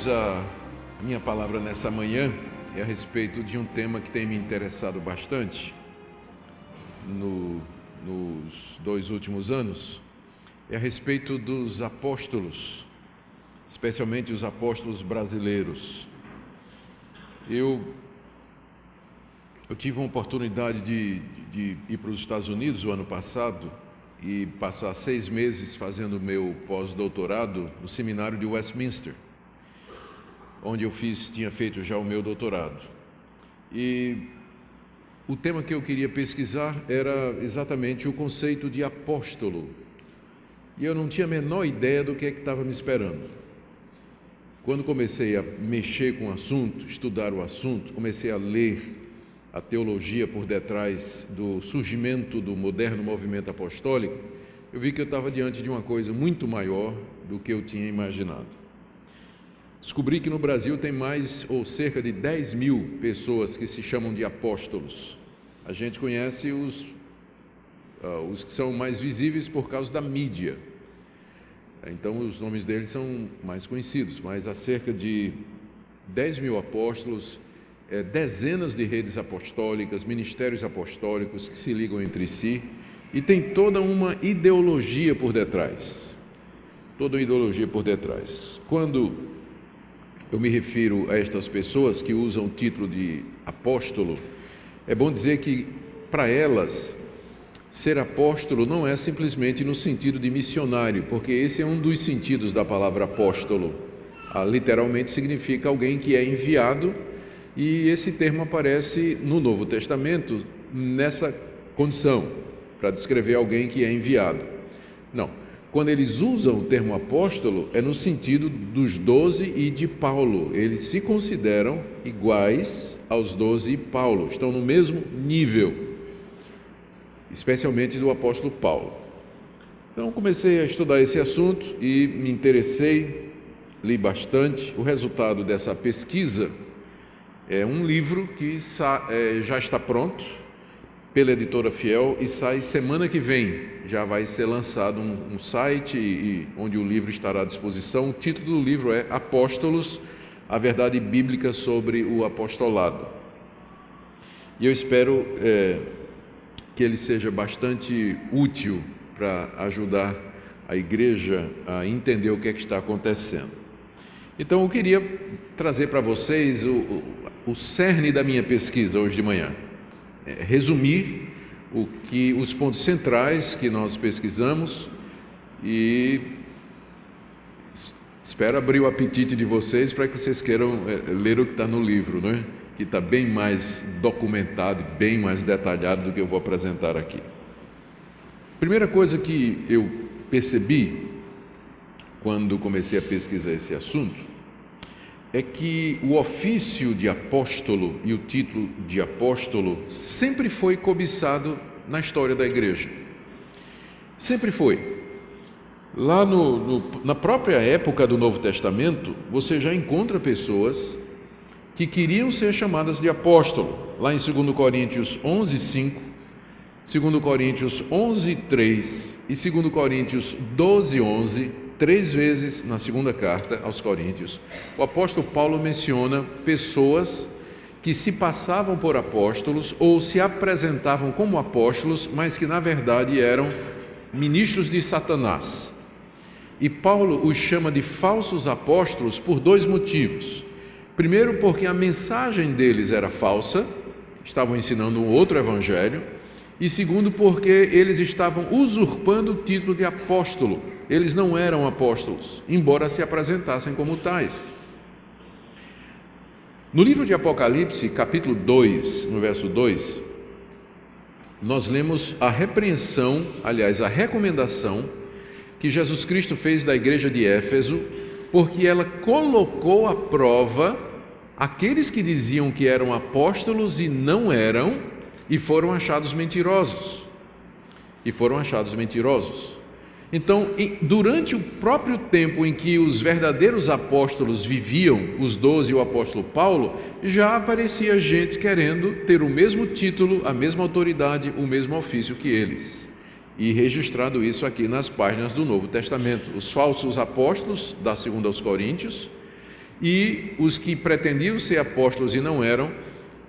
Queridos, a minha palavra nessa manhã é a respeito de um tema que tem me interessado bastante nos 2 últimos anos. É a respeito dos apóstolos, especialmente os apóstolos brasileiros. Eu tive uma oportunidade de ir para os Estados Unidos o ano passado e passar 6 meses fazendo meu pós-doutorado no seminário de Westminster, onde eu tinha feito já o meu doutorado. E o tema que eu queria pesquisar era exatamente o conceito de apóstolo. E eu não tinha a menor ideia do que estava me esperando. Quando comecei a mexer com o assunto, estudar o assunto, comecei a ler a teologia por detrás do surgimento do moderno movimento apostólico, eu vi que eu estava diante de uma coisa muito maior do que eu tinha imaginado. Descobri que no Brasil tem mais ou cerca de 10 mil pessoas que se chamam de apóstolos. A gente conhece os que são mais visíveis por causa da mídia. Então os nomes deles são mais conhecidos, mas há cerca de 10 mil apóstolos, dezenas de redes apostólicas, ministérios apostólicos que se ligam entre si, e tem toda uma ideologia por detrás. Toda uma ideologia por detrás. Quando eu me refiro a estas pessoas que usam o título de apóstolo, é bom dizer que, para elas, ser apóstolo não é simplesmente no sentido de missionário, porque esse é um dos sentidos da palavra apóstolo. Literalmente significa alguém que é enviado, e esse termo aparece no Novo Testamento nessa condição, para descrever alguém que é enviado. Não. Quando eles usam o termo apóstolo, é no sentido dos 12 e de Paulo. Eles se consideram iguais aos 12 e Paulo, estão no mesmo nível, especialmente do apóstolo Paulo. Então comecei a estudar esse assunto e me interessei, li bastante. O resultado dessa pesquisa é um livro que já está pronto pela editora Fiel e sai semana que vem. Já vai ser lançado um site onde o livro estará à disposição. O título do livro é Apóstolos, a verdade bíblica sobre o apostolado. E eu espero que ele seja bastante útil para ajudar a igreja a entender o que é que está acontecendo. Então eu queria trazer para vocês o cerne da minha pesquisa hoje de manhã. Resumir os pontos centrais que nós pesquisamos e espero abrir o apetite de vocês para que vocês queiram ler o que está no livro, né? Que está bem mais documentado, bem mais detalhado do que eu vou apresentar aqui. Primeira coisa que eu percebi quando comecei a pesquisar esse assunto é que o ofício de apóstolo e o título de apóstolo sempre foi cobiçado na história da igreja. Sempre foi. Lá na própria época do Novo Testamento, você já encontra pessoas que queriam ser chamadas de apóstolo. Lá em 2 Coríntios 11:5, 2 Coríntios 11:3 e 2 Coríntios 12:11, 3 vezes na segunda carta aos Coríntios, o apóstolo Paulo menciona pessoas que se passavam por apóstolos ou se apresentavam como apóstolos, mas que na verdade eram ministros de Satanás. E Paulo os chama de falsos apóstolos por 2 motivos. Primeiro, porque a mensagem deles era falsa, estavam ensinando um outro evangelho. E segundo, porque eles estavam usurpando o título de apóstolo. Eles não eram apóstolos, embora se apresentassem como tais. No livro de Apocalipse, capítulo 2, no verso 2, nós lemos a repreensão, aliás, a recomendação que Jesus Cristo fez da igreja de Éfeso, porque ela colocou à prova aqueles que diziam que eram apóstolos e não eram, e foram achados mentirosos. Então, durante o próprio tempo em que os verdadeiros apóstolos viviam, os 12 e o apóstolo Paulo, já aparecia gente querendo ter o mesmo título, a mesma autoridade, o mesmo ofício que eles. E registrado isso aqui nas páginas do Novo Testamento. Os falsos apóstolos, da 2 aos Coríntios, e os que pretendiam ser apóstolos e não eram,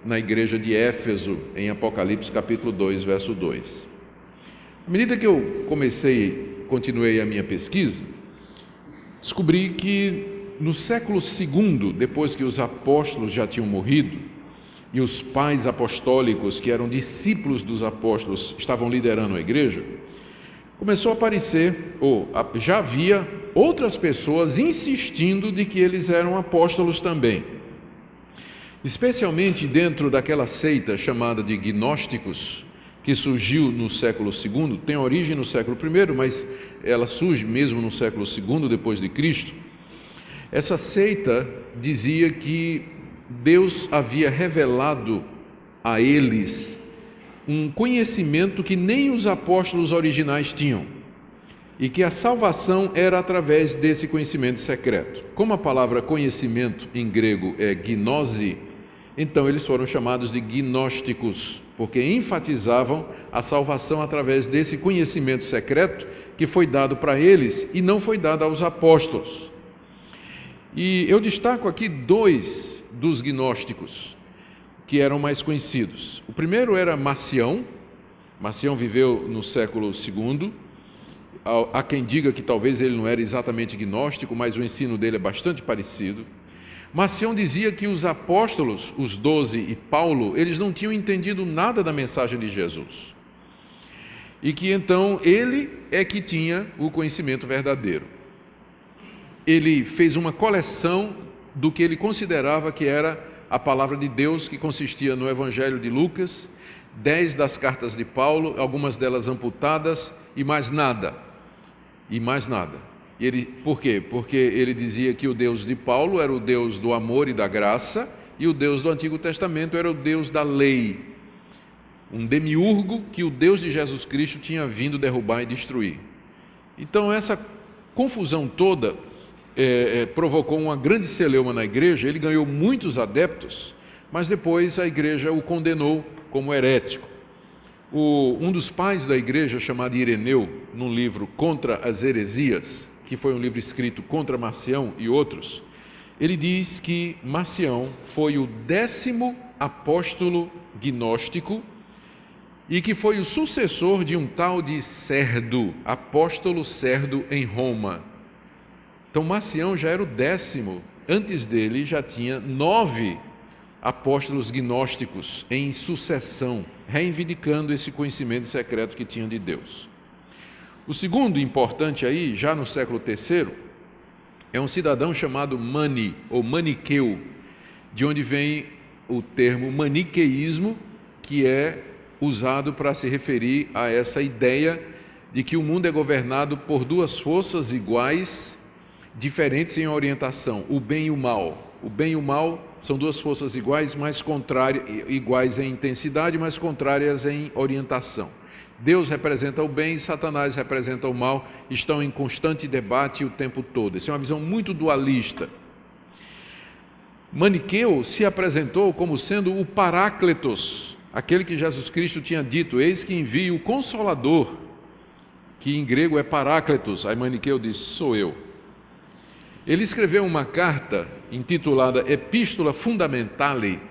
na igreja de Éfeso, em Apocalipse capítulo 2, verso 2. À medida que eu continuei a minha pesquisa, descobri que no século II, depois que os apóstolos já tinham morrido, e os pais apostólicos, que eram discípulos dos apóstolos, estavam liderando a igreja, começou a aparecer, já havia outras pessoas insistindo de que eles eram apóstolos também. Especialmente dentro daquela seita chamada de gnósticos, que surgiu no século II, tem origem no século I, mas ela surge mesmo no século II depois de Cristo. Essa seita dizia que Deus havia revelado a eles um conhecimento que nem os apóstolos originais tinham, e que a salvação era através desse conhecimento secreto. Como a palavra conhecimento em grego é gnose, então eles foram chamados de gnósticos, porque enfatizavam a salvação através desse conhecimento secreto que foi dado para eles e não foi dado aos apóstolos. E eu destaco aqui dois dos gnósticos que eram mais conhecidos. O primeiro era Marcião. Marcião viveu no século II. Há quem diga que talvez ele não era exatamente gnóstico, mas o ensino dele é bastante parecido. Marcião dizia que os apóstolos, os 12 e Paulo, eles não tinham entendido nada da mensagem de Jesus. E que então ele é que tinha o conhecimento verdadeiro. Ele fez uma coleção do que ele considerava que era a palavra de Deus, que consistia no Evangelho de Lucas, 10 das cartas de Paulo, algumas delas amputadas, e mais nada. Por quê? Porque ele dizia que o Deus de Paulo era o Deus do amor e da graça, e o Deus do Antigo Testamento era o Deus da lei, um demiurgo que o Deus de Jesus Cristo tinha vindo derrubar e destruir. Então essa confusão toda provocou uma grande celeuma na igreja. Ele ganhou muitos adeptos, mas depois a igreja o condenou como herético. Um dos pais da igreja, chamado Ireneu, num livro Contra as Heresias, que foi um livro escrito contra Marcião e outros, ele diz que Marcião foi o 10º apóstolo gnóstico e que foi o sucessor de um tal de Cerdo, apóstolo Cerdo em Roma. Então Marcião já era o 10º, antes dele já tinha 9 apóstolos gnósticos em sucessão, reivindicando esse conhecimento secreto que tinham de Deus. O segundo importante aí, já no século III, é um cidadão chamado Mani, ou Maniqueu, de onde vem o termo maniqueísmo, que é usado para se referir a essa ideia de que o mundo é governado por duas forças iguais, diferentes em orientação, o bem e o mal. O bem e o mal são duas forças iguais, mas iguais em intensidade, mas contrárias em orientação. Deus representa o bem, Satanás representa o mal, estão em constante debate o tempo todo. Essa é uma visão muito dualista. Maniqueu se apresentou como sendo o Paráclitos, aquele que Jesus Cristo tinha dito: eis que envio o Consolador, que em grego é Paráclitos. Aí Maniqueu disse: sou eu. Ele escreveu uma carta intitulada Epístola Fundamentale,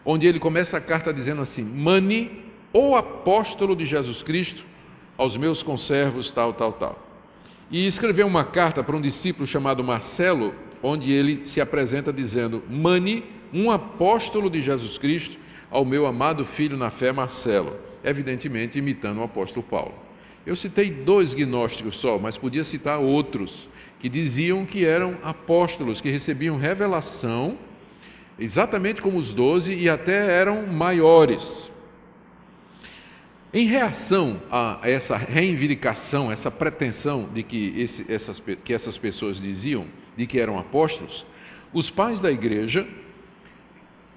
onde ele começa a carta dizendo assim: Mani, o apóstolo de Jesus Cristo, aos meus conservos, tal. E escreveu uma carta para um discípulo chamado Marcelo, onde ele se apresenta dizendo: Mani, um apóstolo de Jesus Cristo, ao meu amado filho na fé Marcelo, evidentemente imitando o apóstolo Paulo. Eu citei 2 gnósticos só, mas podia citar outros que diziam que eram apóstolos, que recebiam revelação, exatamente como os 12, e até eram maiores. Em reação a essa reivindicação, essa pretensão de que essas pessoas diziam de que eram apóstolos, os pais da igreja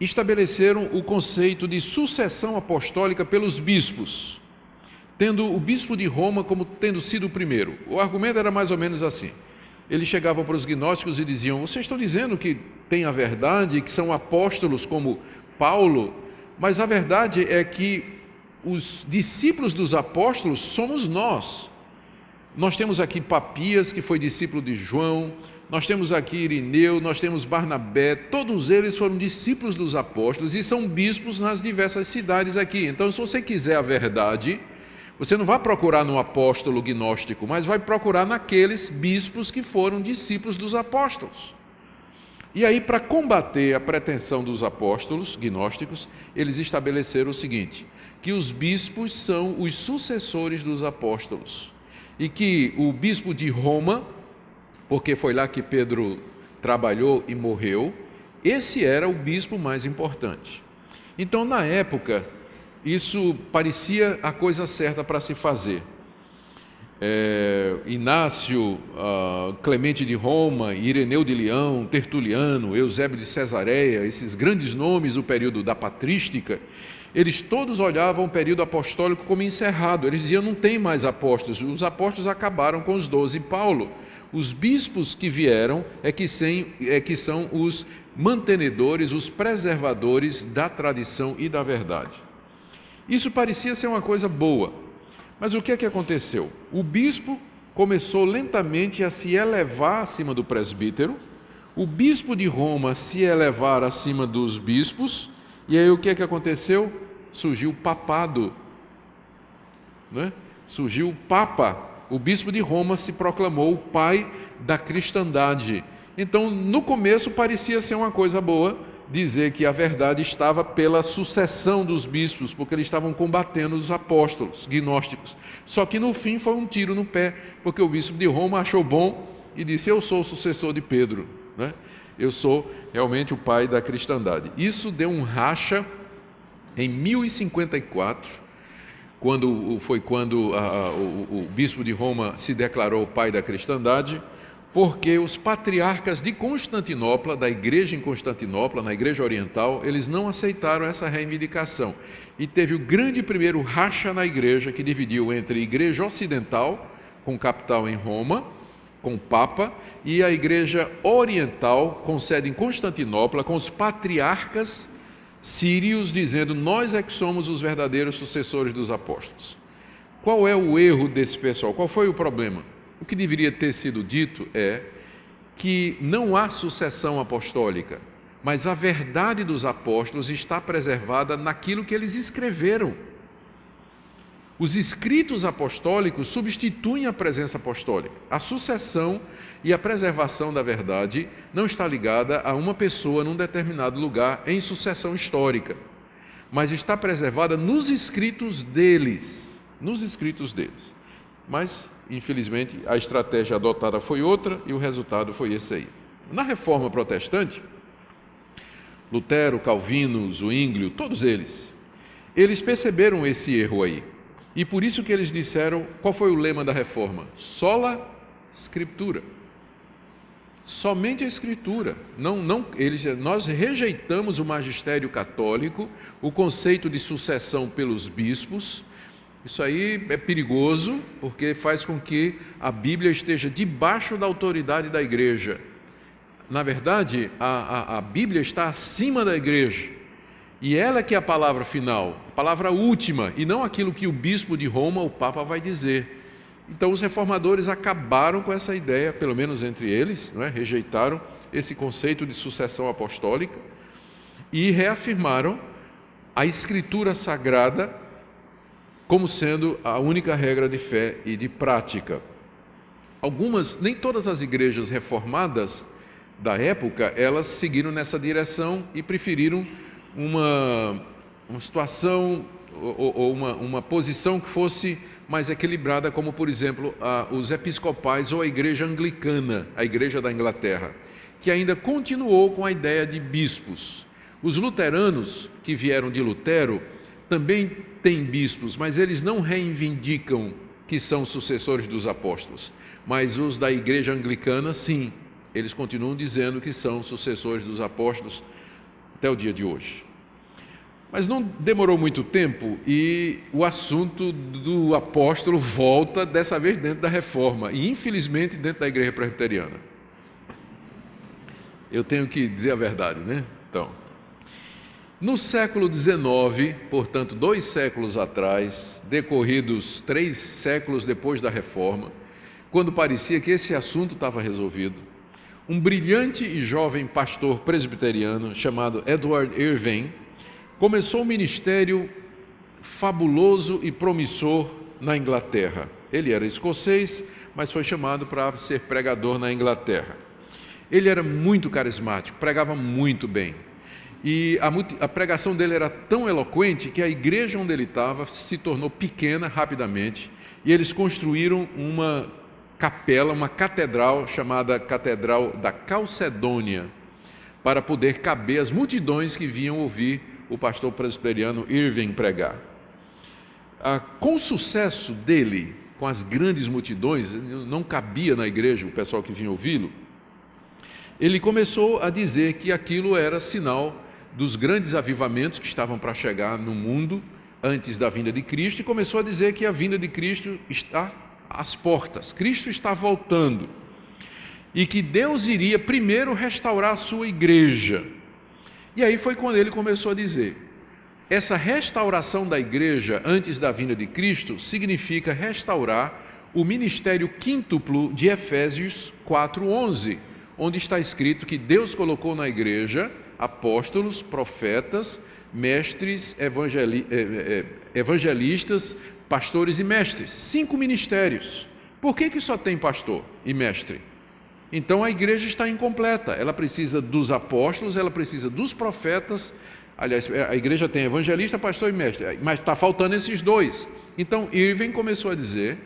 estabeleceram o conceito de sucessão apostólica pelos bispos, tendo o bispo de Roma como tendo sido o primeiro. O argumento era mais ou menos assim: eles chegavam para os gnósticos e diziam: vocês estão dizendo que tem a verdade, que são apóstolos como Paulo, mas a verdade é que os discípulos dos apóstolos somos nós. Nós temos aqui Papias, que foi discípulo de João, nós temos aqui Irineu, nós temos Barnabé, todos eles foram discípulos dos apóstolos e são bispos nas diversas cidades aqui. Então, se você quiser a verdade, você não vai procurar no apóstolo gnóstico, mas vai procurar naqueles bispos que foram discípulos dos apóstolos. E aí, para combater a pretensão dos apóstolos gnósticos, eles estabeleceram o seguinte, que os bispos são os sucessores dos apóstolos e que o bispo de Roma, porque foi lá que Pedro trabalhou e morreu, esse era o bispo mais importante. Então, na época, isso parecia a coisa certa para se fazer. Inácio, Clemente de Roma, Ireneu de Leão, Tertuliano, Eusébio de Cesareia, esses grandes nomes do período da patrística, eles todos olhavam o período apostólico como encerrado. Eles diziam, não tem mais apóstolos, os apóstolos acabaram com os 12. Paulo, os bispos que vieram é que são os mantenedores, os preservadores da tradição e da verdade. Isso parecia ser uma coisa boa, mas o que é que aconteceu? O bispo começou lentamente a se elevar acima do presbítero, o bispo de Roma se elevar acima dos bispos, e aí o que é que aconteceu? Surgiu o papado, né? Surgiu o papa. O bispo de Roma se proclamou o pai da cristandade. Então, no começo parecia ser uma coisa boa dizer que a verdade estava pela sucessão dos bispos, porque eles estavam combatendo os apóstolos gnósticos. Só que no fim foi um tiro no pé, porque o bispo de Roma achou bom e disse, eu sou o sucessor de Pedro, né? Eu sou realmente o pai da cristandade. Isso deu um racha em 1054, quando o bispo de Roma se declarou o pai da cristandade, porque os patriarcas de Constantinopla, da igreja em Constantinopla, na igreja oriental, eles não aceitaram essa reivindicação. E teve o grande primeiro racha na igreja, que dividiu entre a igreja ocidental, com capital em Roma, com o Papa, e a igreja oriental, com sede em Constantinopla, com os patriarcas sírios, dizendo, nós é que somos os verdadeiros sucessores dos apóstolos. Qual é o erro desse pessoal? Qual foi o problema? O que deveria ter sido dito é que não há sucessão apostólica, mas a verdade dos apóstolos está preservada naquilo que eles escreveram. Os escritos apostólicos substituem a presença apostólica. A sucessão e a preservação da verdade não está ligada a uma pessoa num determinado lugar em sucessão histórica, mas está preservada nos escritos deles, Mas, infelizmente, a estratégia adotada foi outra e o resultado foi esse aí. Na Reforma Protestante, Lutero, Calvino, Zwinglio, todos eles perceberam esse erro aí. E por isso que eles disseram, qual foi o lema da Reforma? Sola Scriptura. Somente a Escritura. Nós rejeitamos o magistério católico, o conceito de sucessão pelos bispos. Isso aí é perigoso, porque faz com que a Bíblia esteja debaixo da autoridade da igreja. Na verdade, a Bíblia está acima da igreja. E ela que é a palavra final, a palavra última, e não aquilo que o bispo de Roma, o Papa, vai dizer. Então, os reformadores acabaram com essa ideia, pelo menos entre eles, não é? Rejeitaram esse conceito de sucessão apostólica e reafirmaram a Escritura Sagrada como sendo a única regra de fé e de prática. Nem todas as igrejas reformadas da época, elas seguiram nessa direção e preferiram uma situação ou uma posição que fosse mais equilibrada, como, por exemplo, os episcopais ou a igreja anglicana, a igreja da Inglaterra, que ainda continuou com a ideia de bispos. Os luteranos, que vieram de Lutero, também têm bispos, mas eles não reivindicam que são sucessores dos apóstolos. Mas os da igreja anglicana, sim, eles continuam dizendo que são sucessores dos apóstolos até o dia de hoje. Mas não demorou muito tempo e o assunto do apóstolo volta, dessa vez dentro da Reforma, e infelizmente dentro da igreja presbiteriana. Eu tenho que dizer a verdade, né? Então, no século XIX, portanto 2 séculos atrás, decorridos 3 séculos depois da Reforma, quando parecia que esse assunto estava resolvido, um brilhante e jovem pastor presbiteriano chamado Edward Irving começou um ministério fabuloso e promissor na Inglaterra. Ele era escocês, mas foi chamado para ser pregador na Inglaterra. Ele era muito carismático, pregava muito bem. E a pregação dele era tão eloquente que a igreja onde ele estava se tornou pequena rapidamente, e eles construíram uma capela, uma catedral chamada Catedral da Calcedônia, para poder caber as multidões que vinham ouvir o pastor presbiteriano Irving pregar. Com o sucesso dele, com as grandes multidões, não cabia na igreja o pessoal que vinha ouvi-lo, ele começou a dizer que aquilo era sinal dos grandes avivamentos que estavam para chegar no mundo antes da vinda de Cristo, e começou a dizer que a vinda de Cristo está às portas, Cristo está voltando, e que Deus iria primeiro restaurar a sua igreja. E aí foi quando ele começou a dizer: essa restauração da igreja antes da vinda de Cristo significa restaurar o ministério quíntuplo de Efésios 4:11, onde está escrito que Deus colocou na igreja apóstolos, profetas, mestres, evangelistas, pastores e mestres. 5 ministérios. Por que só tem pastor e mestre? Então a igreja está incompleta. Ela precisa dos apóstolos, ela precisa dos profetas. Aliás, a igreja tem evangelista, pastor e mestre, mas está faltando esses 2. Então Irving começou a dizer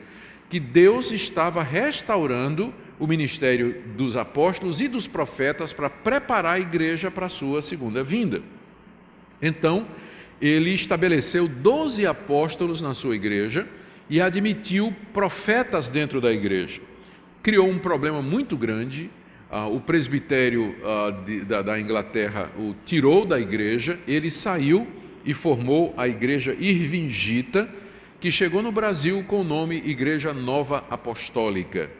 que Deus estava restaurando o ministério dos apóstolos e dos profetas para preparar a igreja para a sua segunda vinda. Então, ele estabeleceu 12 apóstolos na sua igreja e admitiu profetas dentro da igreja. Criou um problema muito grande. O presbitério da Inglaterra o tirou da igreja, ele saiu e formou a igreja Irvingita, que chegou no Brasil com o nome Igreja Nova Apostólica.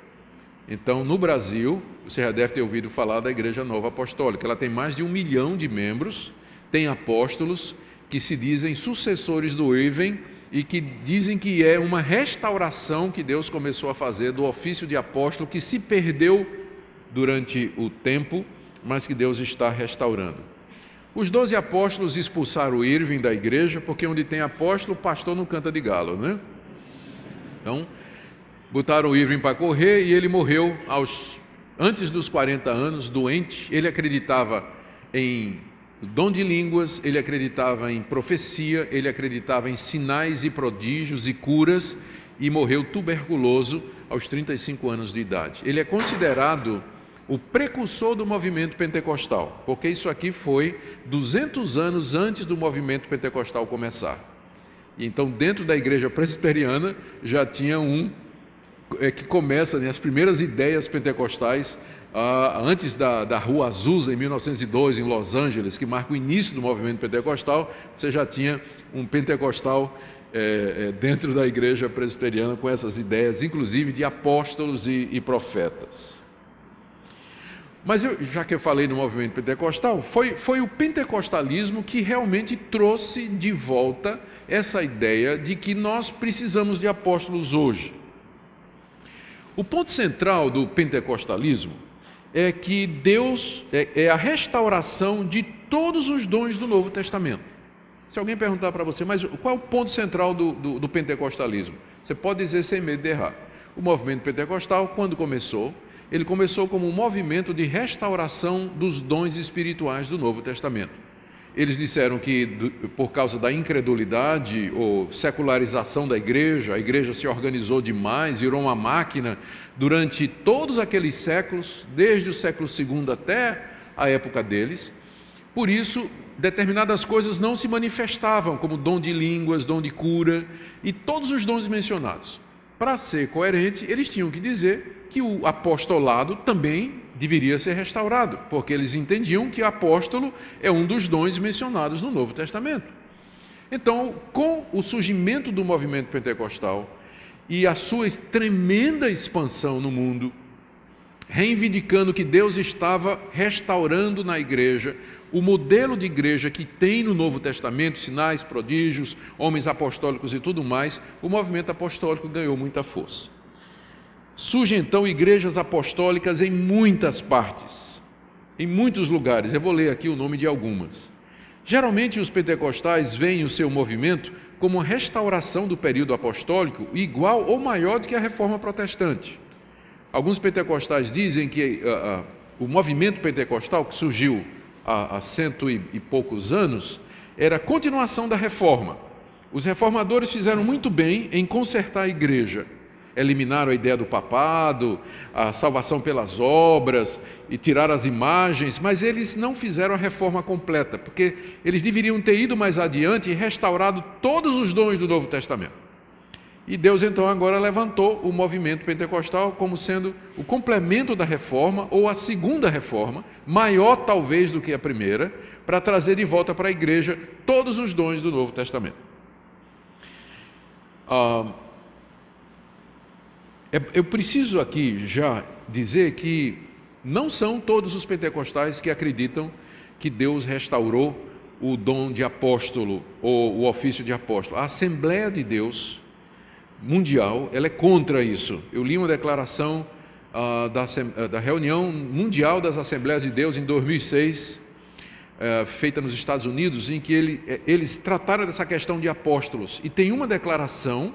Então, no Brasil, você já deve ter ouvido falar da Igreja Nova Apostólica. Ela tem mais de 1 milhão de membros, tem apóstolos que se dizem sucessores do Irving e que dizem que é uma restauração que Deus começou a fazer do ofício de apóstolo, que se perdeu durante o tempo, mas que Deus está restaurando. Os 12 apóstolos expulsaram o Irving da igreja, porque onde tem apóstolo, o pastor não canta de galo, né? Então, botaram o Irving para correr e ele morreu antes dos 40 anos, doente. Ele acreditava em dom de línguas, ele acreditava em profecia, ele acreditava em sinais e prodígios e curas, e morreu tuberculoso aos 35 anos de idade. Ele é considerado o precursor do movimento pentecostal, porque isso aqui foi 200 anos antes do movimento pentecostal começar. E então, dentro da igreja presbiteriana, já tinha que começa, né, as primeiras ideias pentecostais, antes da Rua Azusa, em 1902, em Los Angeles, que marca o início do movimento pentecostal. Você já tinha um pentecostal dentro da igreja presbiteriana com essas ideias, inclusive de apóstolos e profetas. Mas já que eu falei no movimento pentecostal, foi o pentecostalismo que realmente trouxe de volta essa ideia de que nós precisamos de apóstolos hoje. O ponto central do pentecostalismo é que Deus é a restauração de todos os dons do Novo Testamento. Se alguém perguntar para você, mas qual é o ponto central do pentecostalismo? Você pode dizer sem medo de errar. O movimento pentecostal, quando começou, ele começou como um movimento de restauração dos dons espirituais do Novo Testamento. Eles disseram que, por causa da incredulidade ou secularização da igreja, a igreja se organizou demais, virou uma máquina durante todos aqueles séculos, desde o século II até a época deles. Por isso, determinadas coisas não se manifestavam, como dom de línguas, dom de cura e todos os dons mencionados. Para ser coerente, eles tinham que dizer que o apostolado também deveria ser restaurado, porque eles entendiam que o apóstolo é um dos dons mencionados no Novo Testamento. Então, com o surgimento do movimento pentecostal e a sua tremenda expansão no mundo, reivindicando que Deus estava restaurando na igreja o modelo de igreja que tem no Novo Testamento, sinais, prodígios, homens apostólicos e tudo mais, o movimento apostólico ganhou muita força. Surgem então igrejas apostólicas em muitas partes, em muitos lugares. Eu vou ler aqui o nome de algumas. Geralmente os pentecostais veem o seu movimento como uma restauração do período apostólico igual ou maior do que a reforma protestante. Alguns pentecostais dizem que o movimento pentecostal, que surgiu há 100 e poucos anos, era a continuação da reforma. Os reformadores fizeram muito bem em consertar a igreja. Eliminaram a ideia do papado, a salvação pelas obras e tiraram as imagens, mas eles não fizeram a reforma completa, porque eles deveriam ter ido mais adiante e restaurado todos os dons do Novo Testamento. E Deus então agora levantou o movimento pentecostal como sendo o complemento da reforma, ou a segunda reforma, maior talvez do que a primeira, para trazer de volta para a igreja todos os dons do Novo Testamento. Eu preciso aqui já dizer que não são todos os pentecostais que acreditam que Deus restaurou o dom de apóstolo ou o ofício de apóstolo. A Assembleia de Deus Mundial, ela é contra isso. Eu li uma declaração da reunião mundial das Assembleias de Deus em 2006, feita nos Estados Unidos, em que eles trataram dessa questão de apóstolos. E tem uma declaração,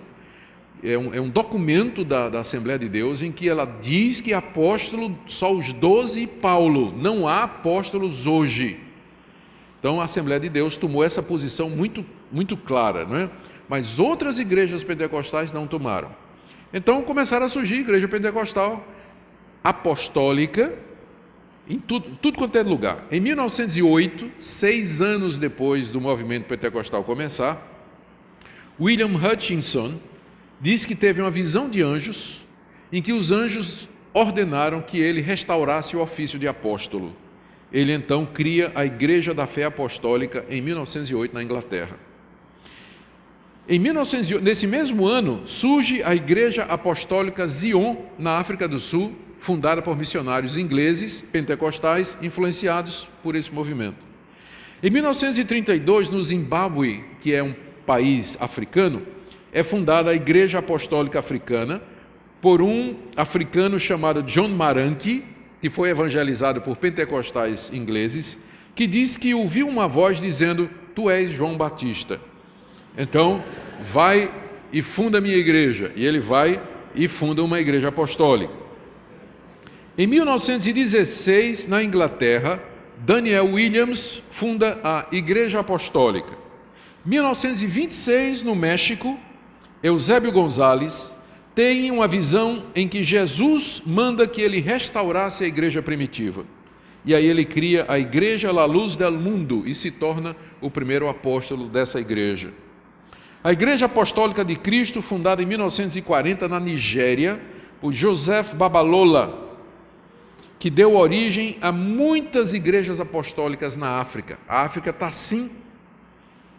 é um documento da Assembleia de Deus, em que ela diz que apóstolo só os 12 e Paulo, não há apóstolos hoje. Então a Assembleia de Deus tomou essa posição muito, muito clara, não é? Mas outras igrejas pentecostais não tomaram. Então começaram a surgir igreja pentecostal apostólica em tudo quanto é lugar. Em 1908, 6 anos depois do movimento pentecostal começar, William Hutchinson diz que teve uma visão de anjos, em que os anjos ordenaram que ele restaurasse o ofício de apóstolo. Ele então cria a Igreja da Fé Apostólica em 1908 na Inglaterra. Nesse mesmo ano, surge a Igreja Apostólica Zion, na África do Sul, fundada por missionários ingleses, pentecostais, influenciados por esse movimento. Em 1932, no Zimbábue, que é um país africano, é fundada a Igreja Apostólica Africana por um africano chamado John Maranki, que foi evangelizado por pentecostais ingleses, que diz que ouviu uma voz dizendo: "Tu és João Batista. Então, vai e funda a minha igreja." E ele vai e funda uma igreja apostólica. Em 1916, na Inglaterra, Daniel Williams funda a Igreja Apostólica. Em 1926, no México, Eusébio Gonzalez tem uma visão em que Jesus manda que ele restaurasse a igreja primitiva. E aí ele cria a Igreja La Luz del Mundo e se torna o primeiro apóstolo dessa igreja. A Igreja Apostólica de Cristo, fundada em 1940 na Nigéria, por Joseph Babalola, que deu origem a muitas igrejas apostólicas na África. A África está sim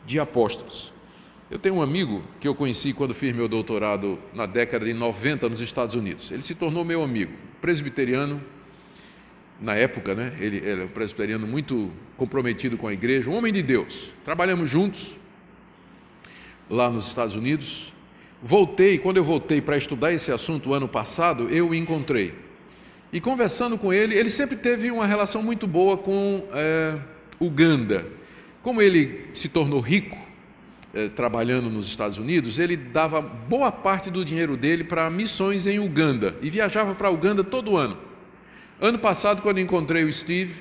de apóstolos. Eu tenho um amigo que eu conheci quando fiz meu doutorado na década de 90 nos Estados Unidos. Ele se tornou meu amigo, presbiteriano, na época, né? Ele era um presbiteriano muito comprometido com a igreja, um homem de Deus. Trabalhamos juntos lá nos Estados Unidos. Quando eu voltei para estudar esse assunto o ano passado, eu o encontrei. E conversando com ele, ele sempre teve uma relação muito boa com Uganda. Como ele se tornou rico trabalhando nos Estados Unidos, ele dava boa parte do dinheiro dele para missões em Uganda e viajava para Uganda todo ano. Ano passado, quando encontrei o Steve: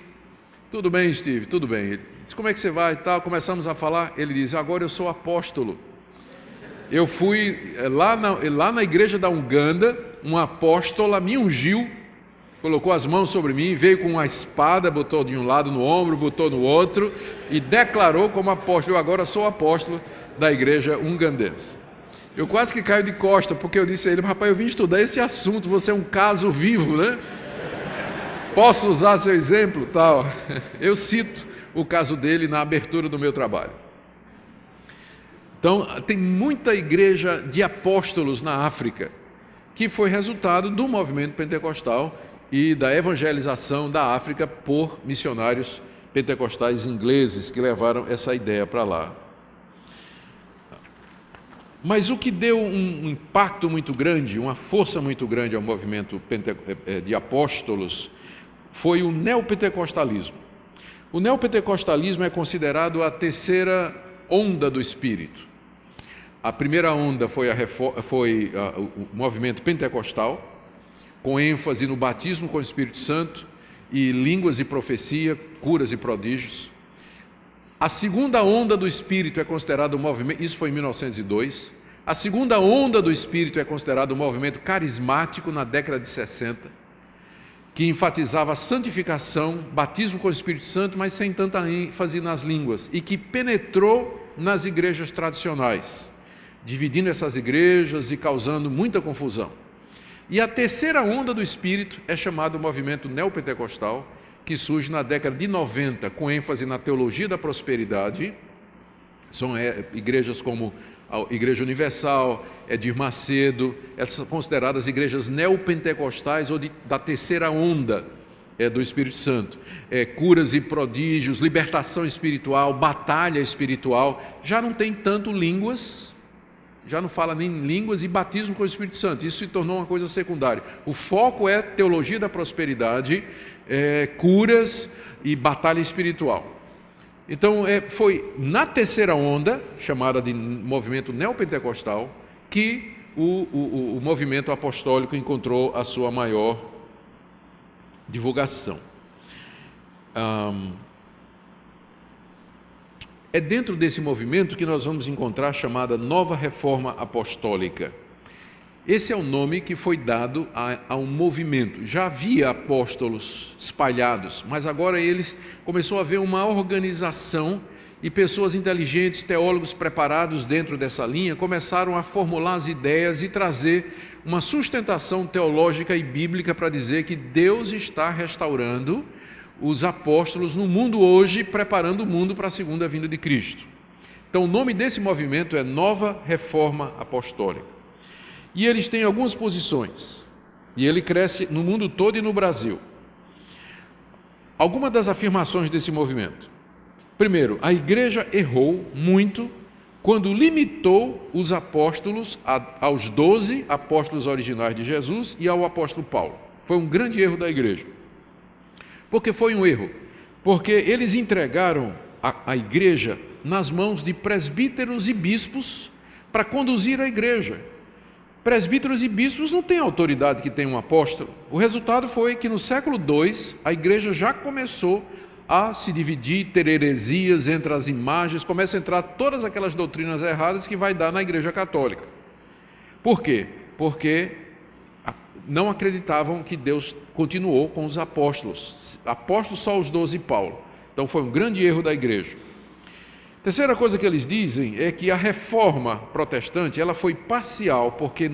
"Tudo bem, Steve? Tudo bem." Ele disse: "Como é que você vai?" E tal. Começamos a falar. Ele diz: "Agora eu sou apóstolo. Eu fui lá na igreja da Uganda, uma apóstola me ungiu, colocou as mãos sobre mim, veio com uma espada, botou de um lado no ombro, botou no outro e declarou como apóstolo: eu agora sou apóstolo da igreja ugandense." Eu quase que caio de costa, porque eu disse a ele: "Rapaz, eu vim estudar esse assunto, você é um caso vivo, né? Posso usar seu exemplo?" Tal. Eu cito o caso dele na abertura do meu trabalho. Então, tem muita igreja de apóstolos na África, que foi resultado do movimento pentecostal e da evangelização da África por missionários pentecostais ingleses que levaram essa ideia para lá. Mas o que deu um impacto muito grande, uma força muito grande ao movimento de apóstolos, foi o neopentecostalismo. O neopentecostalismo é considerado a terceira onda do Espírito. A primeira onda foi o movimento pentecostal, com ênfase no batismo com o Espírito Santo e línguas e profecia, curas e prodígios. A segunda onda do Espírito é considerado o movimento, isso foi em 1902. A segunda onda do Espírito é considerado o movimento carismático na década de 60, que enfatizava a santificação, batismo com o Espírito Santo, mas sem tanta ênfase nas línguas, e que penetrou nas igrejas tradicionais, dividindo essas igrejas e causando muita confusão. E a terceira onda do Espírito é chamado movimento neopentecostal, que surge na década de 90, com ênfase na teologia da prosperidade. São igrejas como a Igreja Universal, Edir Macedo, essas são consideradas igrejas neopentecostais ou da terceira onda do Espírito Santo. Curas e prodígios, libertação espiritual, batalha espiritual, já não tem tanto línguas, já não fala nem em línguas e batismo com o Espírito Santo. Isso se tornou uma coisa secundária. O foco é teologia da prosperidade, curas e batalha espiritual. Então, foi na terceira onda, chamada de movimento neopentecostal, que o movimento apostólico encontrou a sua maior divulgação. É dentro desse movimento que nós vamos encontrar a chamada Nova Reforma Apostólica. Esse é o nome que foi dado a um movimento. Já havia apóstolos espalhados, mas agora começou a haver uma organização e pessoas inteligentes, teólogos preparados dentro dessa linha, começaram a formular as ideias e trazer uma sustentação teológica e bíblica para dizer que Deus está restaurando os apóstolos no mundo hoje, preparando o mundo para a segunda vinda de Cristo. Então, o nome desse movimento é Nova Reforma Apostólica. E eles têm algumas posições, e ele cresce no mundo todo e no Brasil. Algumas das afirmações desse movimento. Primeiro, a igreja errou muito quando limitou os apóstolos aos 12 apóstolos originais de Jesus e ao apóstolo Paulo. Foi um grande erro da igreja. Por que foi um erro? Porque eles entregaram a igreja nas mãos de presbíteros e bispos para conduzir a igreja. Presbíteros e bispos não têm a autoridade que tem um apóstolo. O resultado foi que no século II a igreja já começou a se dividir, ter heresias entre as imagens, começa a entrar todas aquelas doutrinas erradas que vai dar na igreja católica. Por quê? Porque não acreditavam que Deus continuou com os apóstolos. Apóstolos só os 12 e Paulo. Então foi um grande erro da igreja. Terceira coisa que eles dizem é que a reforma protestante ela foi parcial, porque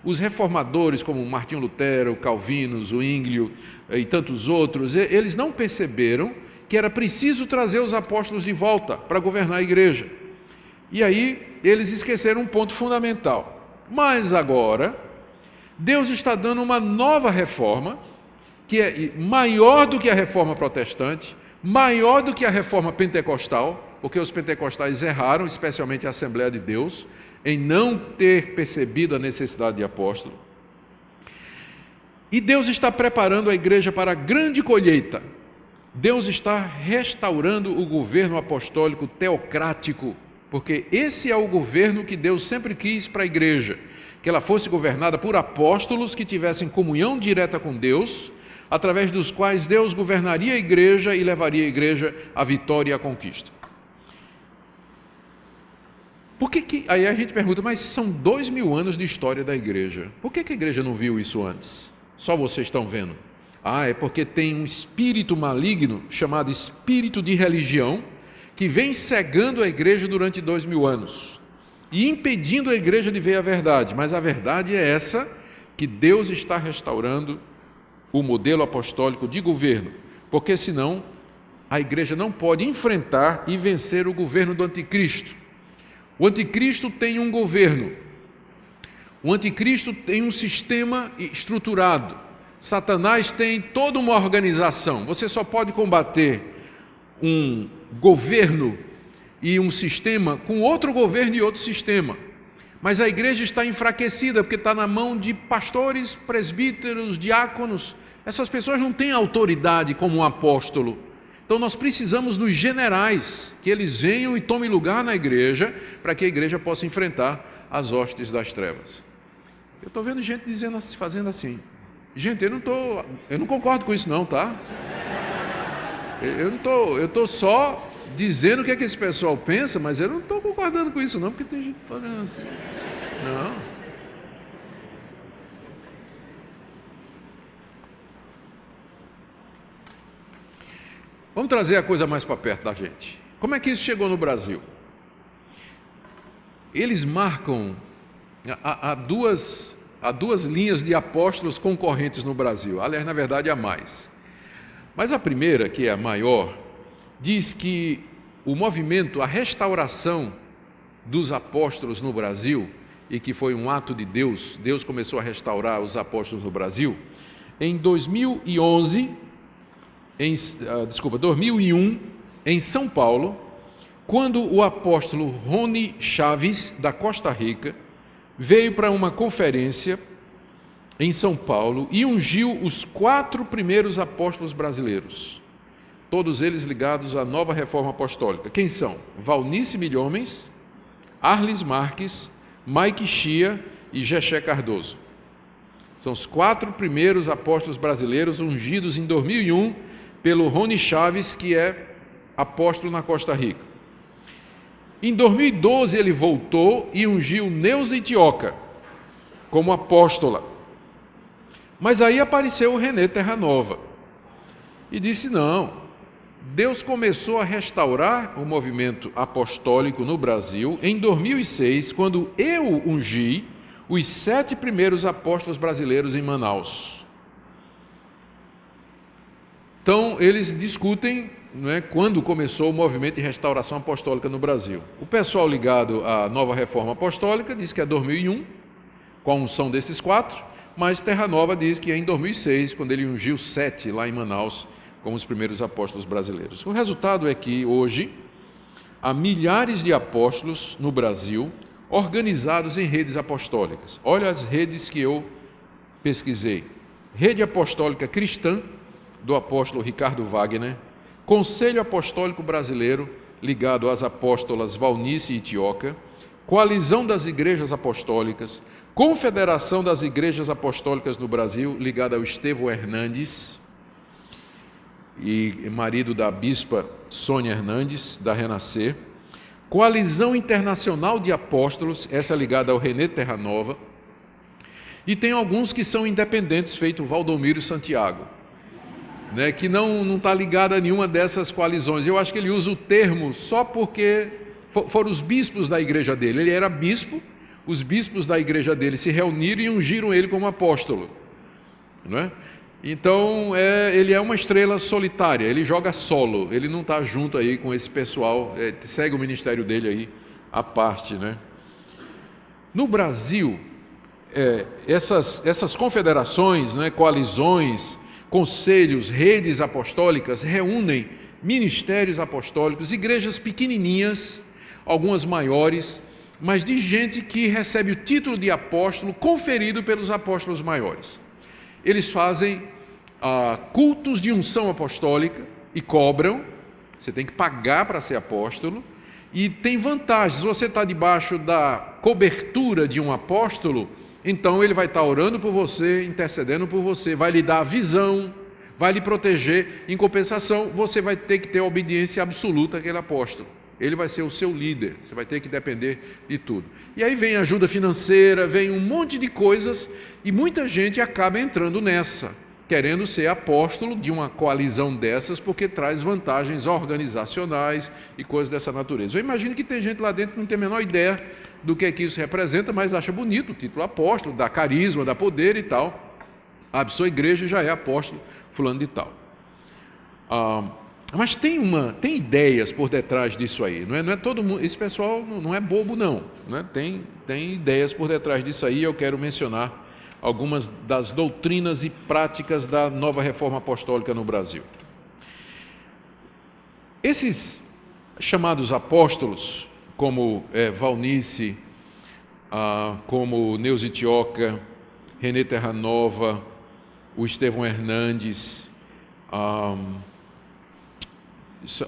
os reformadores como Martinho Lutero, Calvino, Zwinglio e tantos outros, eles não perceberam que era preciso trazer os apóstolos de volta para governar a igreja. E aí eles esqueceram um ponto fundamental. Mas agora, Deus está dando uma nova reforma, que é maior do que a reforma protestante, maior do que a reforma pentecostal, porque os pentecostais erraram, especialmente a Assembleia de Deus, em não ter percebido a necessidade de apóstolo. E Deus está preparando a igreja para a grande colheita. Deus está restaurando o governo apostólico teocrático, porque esse é o governo que Deus sempre quis para a igreja, que ela fosse governada por apóstolos que tivessem comunhão direta com Deus, através dos quais Deus governaria a igreja e levaria a igreja à vitória e à conquista. Aí a gente pergunta, mas são 2000 anos de história da igreja, por que a igreja não viu isso antes? Só vocês estão vendo. É porque tem um espírito maligno, chamado espírito de religião, que vem cegando a igreja durante 2000 anos, e impedindo a igreja de ver a verdade. Mas a verdade é essa, que Deus está restaurando o modelo apostólico de governo, porque senão a igreja não pode enfrentar e vencer o governo do anticristo. O anticristo tem um governo, o anticristo tem um sistema estruturado, Satanás tem toda uma organização. Você só pode combater um governo e um sistema com outro governo e outro sistema. Mas a igreja está enfraquecida, porque está na mão de pastores, presbíteros, diáconos. Essas pessoas não têm autoridade como um apóstolo. Então nós precisamos dos generais, que eles venham e tomem lugar na igreja, para que a igreja possa enfrentar as hostes das trevas. Eu estou vendo gente dizendo, fazendo assim. Gente, eu não concordo com isso não, tá? Eu estou só dizendo o que é que esse pessoal pensa, mas eu não estou concordando com isso não, porque tem gente falando assim. Não. Vamos trazer a coisa mais para perto da gente. Como é que isso chegou no Brasil? Eles marcam há duas linhas de apóstolos concorrentes no Brasil. Aliás, na verdade, há mais. Mas a primeira, que é a maior, diz que o movimento, a restauração dos apóstolos no Brasil, e que foi um ato de Deus, Deus começou a restaurar os apóstolos no Brasil, em 2001, em São Paulo, quando o apóstolo Rony Chaves, da Costa Rica, veio para uma conferência em São Paulo e ungiu os 4 primeiros apóstolos brasileiros, todos eles ligados à nova reforma apostólica. Quem são? Valnice Milhomens, Arles Marques, Mike Chia e Gexé Cardoso. São os 4 primeiros apóstolos brasileiros ungidos em 2001 pelo Rony Chaves, que é apóstolo na Costa Rica. Em 2012 ele voltou e ungiu Neuza Itioca como apóstola. Mas aí apareceu o René Terranova e disse, não, Deus começou a restaurar o movimento apostólico no Brasil em 2006, quando eu ungi os 7 primeiros apóstolos brasileiros em Manaus. Então, eles discutem, quando começou o movimento de restauração apostólica no Brasil. O pessoal ligado à nova reforma apostólica diz que é 2001, com a unção desses 4, mas Terranova diz que é em 2006, quando ele ungiu 7 lá em Manaus, como os primeiros apóstolos brasileiros. O resultado é que hoje há milhares de apóstolos no Brasil organizados em redes apostólicas. Olha as redes que eu pesquisei. Rede Apostólica Cristã, do apóstolo Ricardo Wagner, Conselho Apostólico Brasileiro, ligado às apóstolas Valnice e Itioca, Coalizão das Igrejas Apostólicas, Confederação das Igrejas Apostólicas no Brasil, ligada ao Estevão Hernandes, e marido da bispa Sônia Hernandes, da Renascer, Coalizão Internacional de Apóstolos, essa ligada ao René Terranova, e tem alguns que são independentes, feito Valdomiro Santiago, que não está ligado a nenhuma dessas coalizões. Eu acho que ele usa o termo só porque foram os bispos da igreja dele. Ele era bispo, os bispos da igreja dele se reuniram e ungiram ele como apóstolo. Então, ele é uma estrela solitária, ele joga solo, ele não está junto aí com esse pessoal, segue o ministério dele aí à parte. No Brasil, essas confederações, coalizões, conselhos, redes apostólicas reúnem ministérios apostólicos, igrejas pequenininhas, algumas maiores, mas de gente que recebe o título de apóstolo conferido pelos apóstolos maiores. Eles fazem cultos de unção apostólica e cobram, você tem que pagar para ser apóstolo, e tem vantagens. Você está debaixo da cobertura de um apóstolo, então ele vai estar orando por você, intercedendo por você, vai lhe dar a visão, vai lhe proteger. Em compensação, você vai ter que ter obediência absoluta àquele apóstolo. Ele vai ser o seu líder, você vai ter que depender de tudo. E aí vem ajuda financeira, vem um monte de coisas, e muita gente acaba entrando nessa, querendo ser apóstolo de uma coalizão dessas, porque traz vantagens organizacionais e coisas dessa natureza. Eu imagino que tem gente lá dentro que não tem a menor ideia do que isso representa, mas acha bonito o título apóstolo, dá carisma, dá poder e tal. A sua igreja já é apóstolo fulano de tal. Mas tem ideias por detrás disso aí, não é todo mundo, esse pessoal não é bobo não, tem ideias por detrás disso aí. Eu quero mencionar algumas das doutrinas e práticas da nova reforma apostólica no Brasil. Esses chamados apóstolos, como Valnice, como Neuza Tioca, Renê Terranova, o Estevão Hernandes.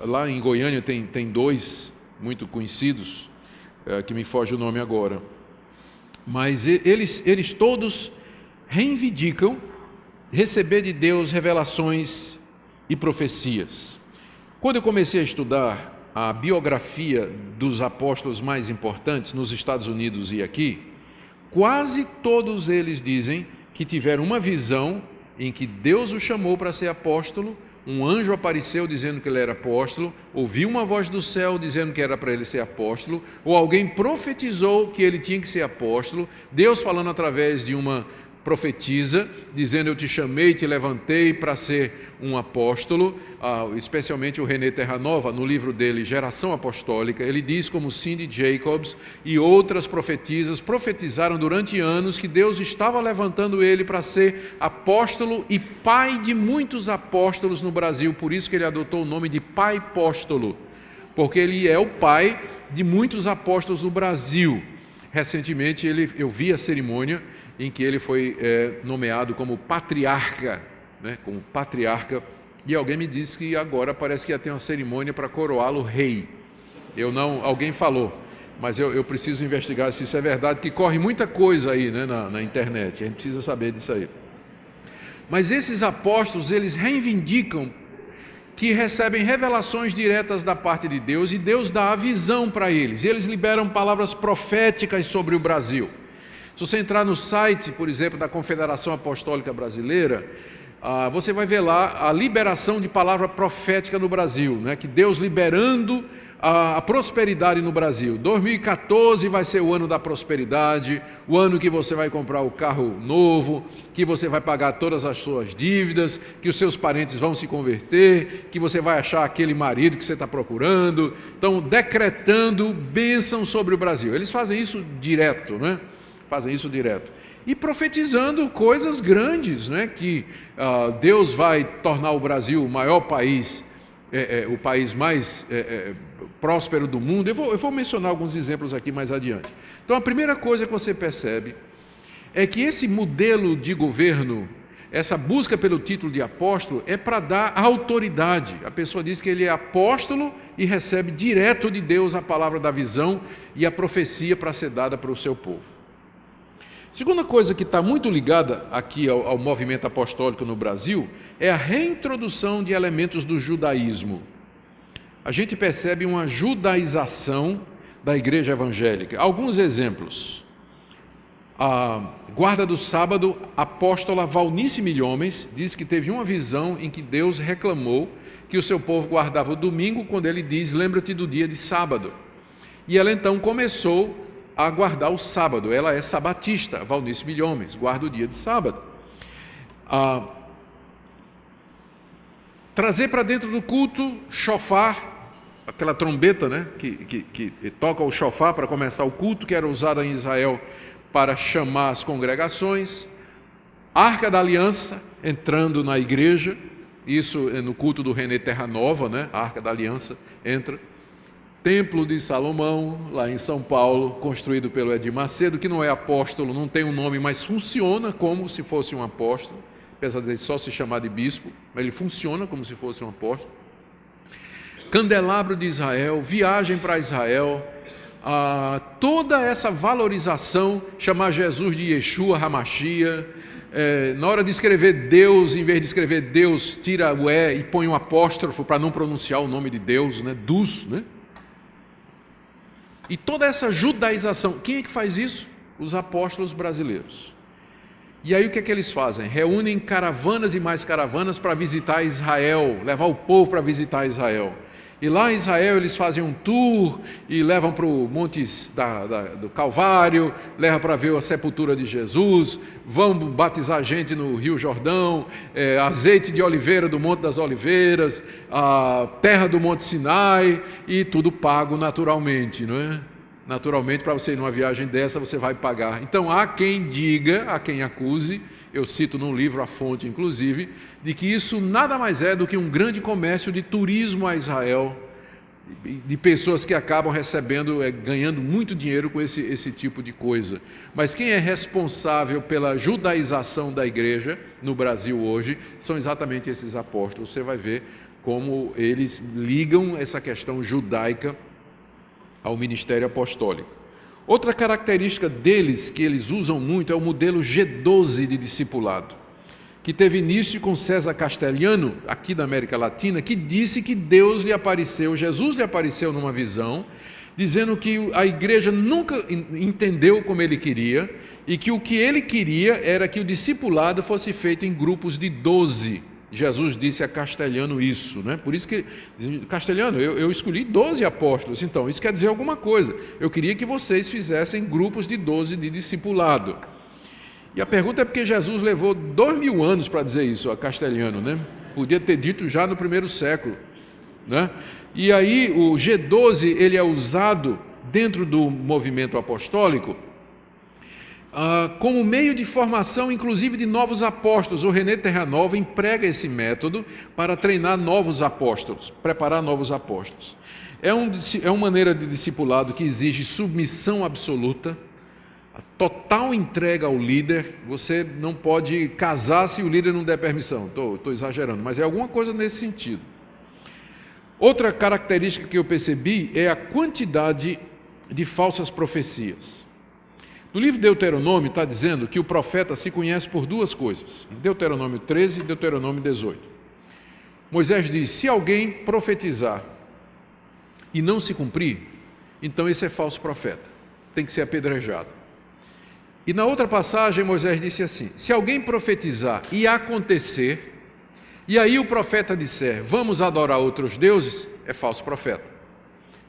Lá em Goiânia tem dois muito conhecidos, que me foge o nome agora. Mas eles todos reivindicam receber de Deus revelações e profecias. Quando eu comecei a estudar a biografia dos apóstolos mais importantes nos Estados Unidos e aqui, quase todos eles dizem que tiveram uma visão em que Deus o chamou para ser apóstolo, um anjo apareceu dizendo que ele era apóstolo, ouviu uma voz do céu dizendo que era para ele ser apóstolo, ou alguém profetizou que ele tinha que ser apóstolo, Deus falando através de uma profetiza, dizendo: eu te chamei, te levantei para ser um apóstolo. Especialmente o Renê Terranova, no livro dele Geração Apostólica, ele diz como Cindy Jacobs e outras profetisas profetizaram durante anos que Deus estava levantando ele para ser apóstolo e pai de muitos apóstolos no Brasil. Por isso que ele adotou o nome de Pai Apóstolo, porque ele é o pai de muitos apóstolos no Brasil. Recentemente eu vi a cerimônia em que ele foi nomeado como patriarca, como patriarca, e alguém me disse que agora parece que ia ter uma cerimônia para coroá-lo rei. Alguém falou, mas eu preciso investigar se isso é verdade, que corre muita coisa aí, na internet, a gente precisa saber disso aí. Mas esses apóstolos, eles reivindicam que recebem revelações diretas da parte de Deus, e Deus dá a visão para eles, e eles liberam palavras proféticas sobre o Brasil. Se você entrar no site, por exemplo, da Confederação Apostólica Brasileira, você vai ver lá a liberação de palavra profética no Brasil, que Deus liberando a prosperidade no Brasil. 2014 vai ser o ano da prosperidade, o ano que você vai comprar o carro novo, que você vai pagar todas as suas dívidas, que os seus parentes vão se converter, que você vai achar aquele marido que você está procurando. Então, decretando bênção sobre o Brasil. Eles fazem isso direto, Fazem isso direto. E profetizando coisas grandes, que Deus vai tornar o Brasil o maior país, o país mais próspero do mundo. Eu vou mencionar alguns exemplos aqui mais adiante. Então, a primeira coisa que você percebe é que esse modelo de governo, essa busca pelo título de apóstolo, é para dar autoridade. A pessoa diz que ele é apóstolo e recebe direto de Deus a palavra da visão e a profecia para ser dada para o seu povo. Segunda coisa que está muito ligada aqui ao movimento apostólico no Brasil é a reintrodução de elementos do judaísmo. A gente percebe uma judaização da igreja evangélica. Alguns exemplos. A guarda do sábado, a apóstola Valnice Milhomes, diz que teve uma visão em que Deus reclamou que o seu povo guardava o domingo, quando ele diz: lembra-te do dia de sábado. E ela então começou a guardar o sábado. Ela é sabatista, Valnice Milhomes, guarda o dia de sábado. Trazer para dentro do culto shofar, aquela trombeta, que toca o shofar para começar o culto, que era usada em Israel para chamar as congregações. Arca da Aliança entrando na igreja, isso é no culto do Renê Terranova, a Arca da Aliança entra. Templo de Salomão, lá em São Paulo, construído pelo Edir Macedo, que não é apóstolo, não tem um nome, mas funciona como se fosse um apóstolo, apesar de só se chamar de bispo, mas ele funciona como se fosse um apóstolo. Candelabro de Israel, viagem para Israel, toda essa valorização, chamar Jesus de Yeshua HaMashiach, na hora de escrever Deus, em vez de escrever Deus, tira o E e põe um apóstrofo para não pronunciar o nome de Deus, Dus, E toda essa judaização, quem é que faz isso? Os apóstolos brasileiros. E aí o que é que eles fazem? Reúnem caravanas e mais caravanas para visitar Israel, levar o povo para visitar Israel. E lá em Israel eles fazem um tour e levam para o Monte do Calvário, levam para ver a sepultura de Jesus, vão batizar gente no Rio Jordão, azeite de oliveira do Monte das Oliveiras, a terra do Monte Sinai, e tudo pago naturalmente, Naturalmente, para você ir numa viagem dessa, você vai pagar. Então, há quem diga, há quem acuse, eu cito no livro a fonte, inclusive, de que isso nada mais é do que um grande comércio de turismo a Israel, de pessoas que acabam recebendo, ganhando muito dinheiro com esse tipo de coisa. Mas quem é responsável pela judaização da igreja no Brasil hoje são exatamente esses apóstolos. Você vai ver como eles ligam essa questão judaica ao ministério apostólico. Outra característica deles, que eles usam muito, é o modelo G12 de discipulado, que teve início com César Castelhano, aqui da América Latina, que disse que Deus lhe apareceu, Jesus lhe apareceu numa visão, dizendo que a igreja nunca entendeu como ele queria, e que o que ele queria era que o discipulado fosse feito em grupos de 12. Jesus disse a Castelhano isso, né? Por isso que, Castelhano, eu escolhi 12 apóstolos, então isso quer dizer alguma coisa. Eu queria que vocês fizessem grupos de 12 de discipulado. E a pergunta é porque Jesus levou 2000 anos para dizer isso a Castelhano, né? Podia ter dito já no primeiro século, né? E aí o G12 ele é usado dentro do movimento apostólico como meio de formação, inclusive de novos apóstolos. O René Terranova emprega esse método para treinar novos apóstolos, preparar novos apóstolos. É uma maneira de discipulado que exige submissão absoluta, a total entrega ao líder. Você não pode casar se o líder não der permissão. Estou exagerando, mas é alguma coisa nesse sentido. Outra característica que eu percebi é a quantidade de falsas profecias. No livro de Deuteronômio está dizendo que o profeta se conhece por duas coisas. Em Deuteronômio 13 e Deuteronômio 18. Moisés diz: se alguém profetizar e não se cumprir, então esse é falso profeta, tem que ser apedrejado. E na outra passagem Moisés disse assim: se alguém profetizar e acontecer, e aí o profeta disser, vamos adorar outros deuses, é falso profeta,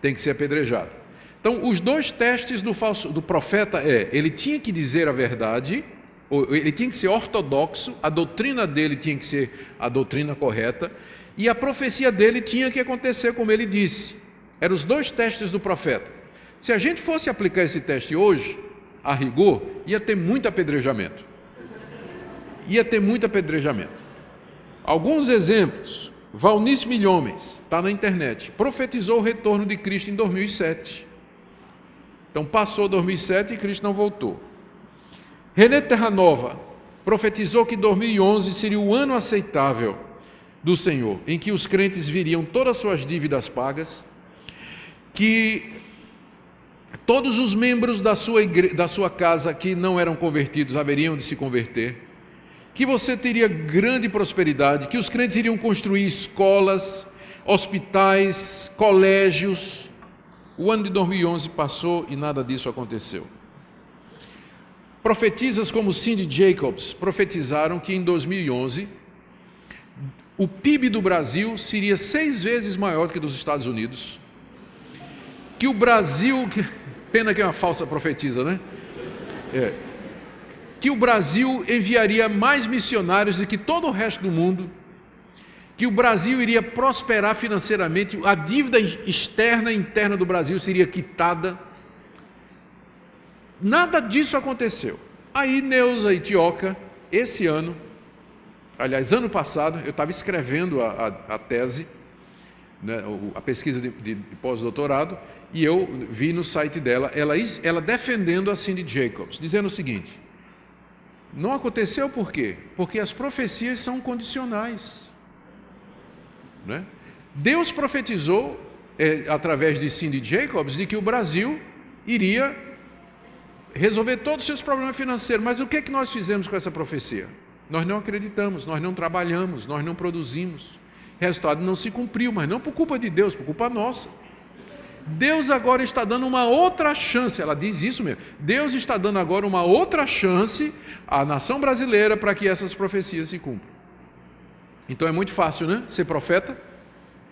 tem que ser apedrejado. Então, os dois testes do profeta ele tinha que dizer a verdade, ou ele tinha que ser ortodoxo, a doutrina dele tinha que ser a doutrina correta, e a profecia dele tinha que acontecer como ele disse. Eram os dois testes do profeta. Se a gente fosse aplicar esse teste hoje, a rigor, ia ter muito apedrejamento. Ia ter muito apedrejamento. Alguns exemplos. Valnice Milhomens, está na internet, profetizou o retorno de Cristo em 2007. Então passou 2007 e Cristo não voltou. René Terranova profetizou que 2011 seria o ano aceitável do Senhor, em que os crentes viriam todas as suas dívidas pagas, que todos os membros da sua casa que não eram convertidos haveriam de se converter, que você teria grande prosperidade, que os crentes iriam construir escolas, hospitais, colégios. O ano de 2011 passou e nada disso aconteceu. Profetisas como Cindy Jacobs profetizaram que em 2011 o PIB do Brasil seria 6 vezes maior do que dos Estados Unidos, que o Brasil, pena que é uma falsa profetisa, né? Que o Brasil enviaria mais missionários do que todo o resto do mundo, que o Brasil iria prosperar financeiramente, a dívida externa e interna do Brasil seria quitada. Nada disso aconteceu. Aí Neuza Itioca, esse ano, aliás, ano passado, eu estava escrevendo a tese, né, a pesquisa de pós-doutorado, e eu vi no site dela, ela defendendo a Cindy Jacobs, dizendo o seguinte: não aconteceu por quê? Porque as profecias são condicionais. Né? Deus profetizou, através de Cindy Jacobs, de que o Brasil iria resolver todos os seus problemas financeiros. Mas o que é que nós fizemos com essa profecia? Nós não acreditamos, nós não trabalhamos, nós não produzimos. O resultado não se cumpriu, mas não por culpa de Deus, por culpa nossa. Deus agora está dando uma outra chance, ela diz isso mesmo, Deus está dando agora uma outra chance à nação brasileira para que essas profecias se cumpram. Então é muito fácil, né? Ser profeta,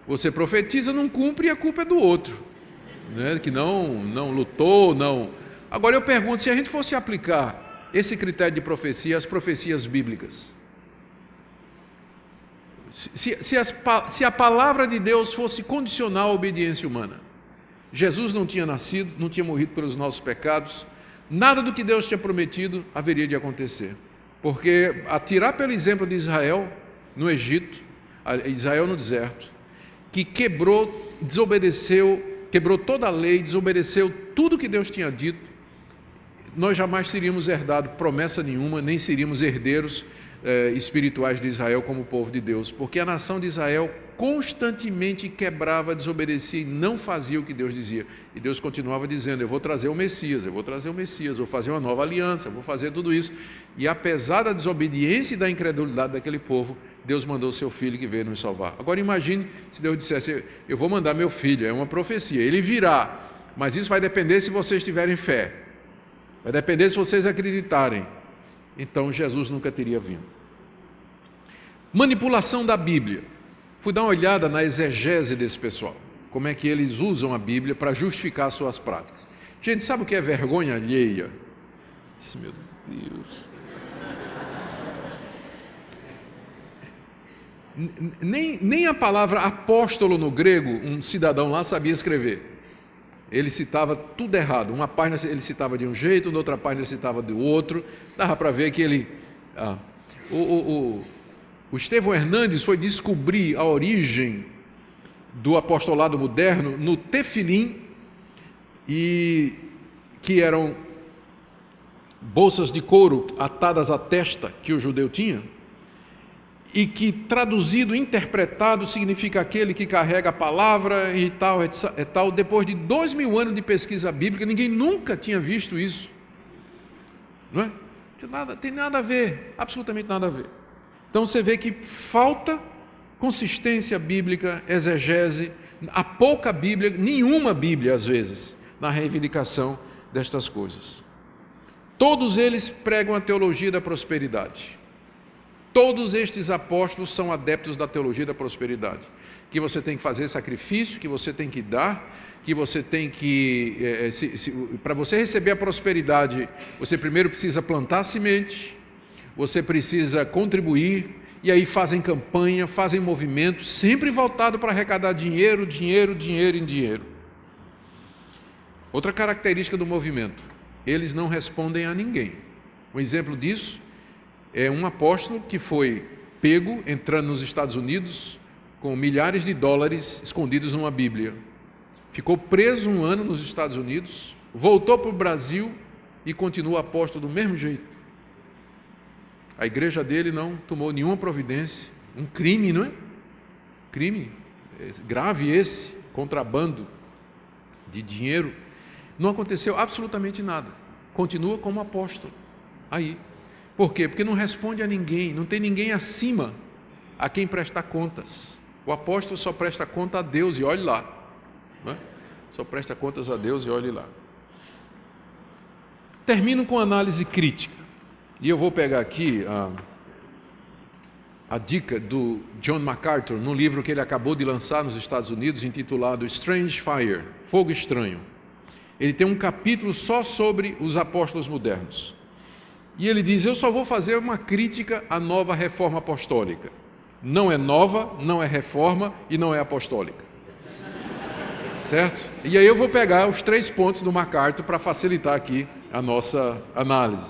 você profetiza, não cumpre e a culpa é do outro, né? Que não lutou, não. Agora eu pergunto, se a gente fosse aplicar esse critério de profecia às profecias bíblicas, se a palavra de Deus fosse condicional à obediência humana, Jesus não tinha nascido, não tinha morrido pelos nossos pecados, nada do que Deus tinha prometido haveria de acontecer, porque atirar pelo exemplo de Israel no Egito, Israel no deserto, que quebrou desobedeceu, quebrou toda a lei, desobedeceu tudo que Deus tinha dito, nós jamais teríamos herdado promessa nenhuma, nem seríamos herdeiros espirituais de Israel como povo de Deus, porque a nação de Israel constantemente quebrava, desobedecia e não fazia o que Deus dizia. E Deus continuava dizendo: eu vou trazer o Messias, eu vou trazer o Messias, vou fazer uma nova aliança, vou fazer tudo isso. E apesar da desobediência e da incredulidade daquele povo, Deus mandou o seu filho que veio nos salvar. Agora imagine se Deus dissesse: eu vou mandar meu filho, é uma profecia, ele virá, mas isso vai depender se vocês tiverem fé, vai depender se vocês acreditarem. Então Jesus nunca teria vindo. Manipulação da Bíblia. Fui dar uma olhada na exegese desse pessoal, como é que eles usam a Bíblia para justificar suas práticas. Gente, sabe o que é vergonha alheia? Meu Deus. Nem a palavra apóstolo no grego, um cidadão lá sabia escrever. Ele citava tudo errado. Uma página ele citava de um jeito, na outra página ele citava do outro. Dava para ver que ele... O Estevão Hernandes foi descobrir a origem do apostolado moderno no tefilim, e que eram bolsas de couro atadas à testa que o judeu tinha, e que traduzido, interpretado, significa aquele que carrega a palavra e tal, e tal. Depois de 2000 anos de pesquisa bíblica, ninguém nunca tinha visto isso. Não é? Tem nada a ver, absolutamente nada a ver. Então você vê que falta consistência bíblica, exegese, há pouca Bíblia, nenhuma Bíblia às vezes, na reivindicação destas coisas. Todos eles pregam a teologia da prosperidade. Todos estes apóstolos são adeptos da teologia da prosperidade, que você tem que fazer sacrifício, que você tem que dar, que você tem que... para você receber a prosperidade, você primeiro precisa plantar a semente, você precisa contribuir, e aí fazem campanha, fazem movimento, sempre voltado para arrecadar dinheiro, dinheiro, dinheiro em dinheiro. Outra característica do movimento: eles não respondem a ninguém. Um exemplo disso é um apóstolo que foi pego entrando nos Estados Unidos com milhares de dólares escondidos numa Bíblia. Ficou preso 1 ano nos Estados Unidos, voltou para o Brasil e continua apóstolo do mesmo jeito. A igreja dele não tomou nenhuma providência. Um crime, não é? Crime grave esse, contrabando de dinheiro. Não aconteceu absolutamente nada. Continua como apóstolo. Aí. Por quê? Porque não responde a ninguém, não tem ninguém acima a quem prestar contas. O apóstolo só presta conta a Deus e olhe lá. Não é? Só presta contas a Deus e olhe lá. Termino com análise crítica. E eu vou pegar aqui a dica do John MacArthur, no livro que ele acabou de lançar nos Estados Unidos, intitulado Strange Fire, Fogo Estranho. Ele tem um capítulo só sobre os apóstolos modernos. E ele diz: eu só vou fazer uma crítica à nova reforma apostólica. Não é nova, não é reforma e não é apostólica. Certo? E aí eu vou pegar os 3 pontos do MacArthur para facilitar aqui a nossa análise.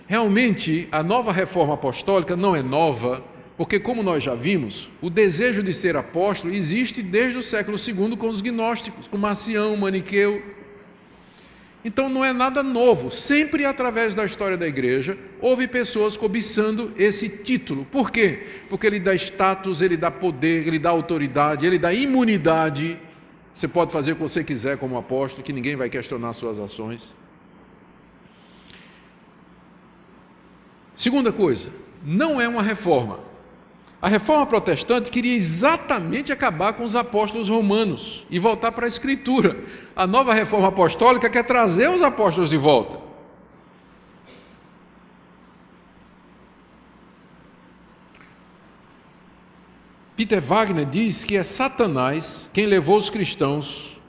Realmente, a nova reforma apostólica não é nova, porque, como nós já vimos, o desejo de ser apóstolo existe desde o século II com os gnósticos, com Marcião, Maniqueu. Então não é nada novo. Sempre através da história da igreja houve pessoas cobiçando esse título. Por quê? Porque ele dá status, ele dá poder, ele dá autoridade, ele dá imunidade. Você pode fazer o que você quiser como apóstolo, que ninguém vai questionar suas ações. Segunda coisa, não é uma reforma. A reforma protestante queria exatamente acabar com os apóstolos romanos e voltar para a Escritura. A nova reforma apostólica quer trazer os apóstolos de volta. Peter Wagner diz que é Satanás quem levou os cristãos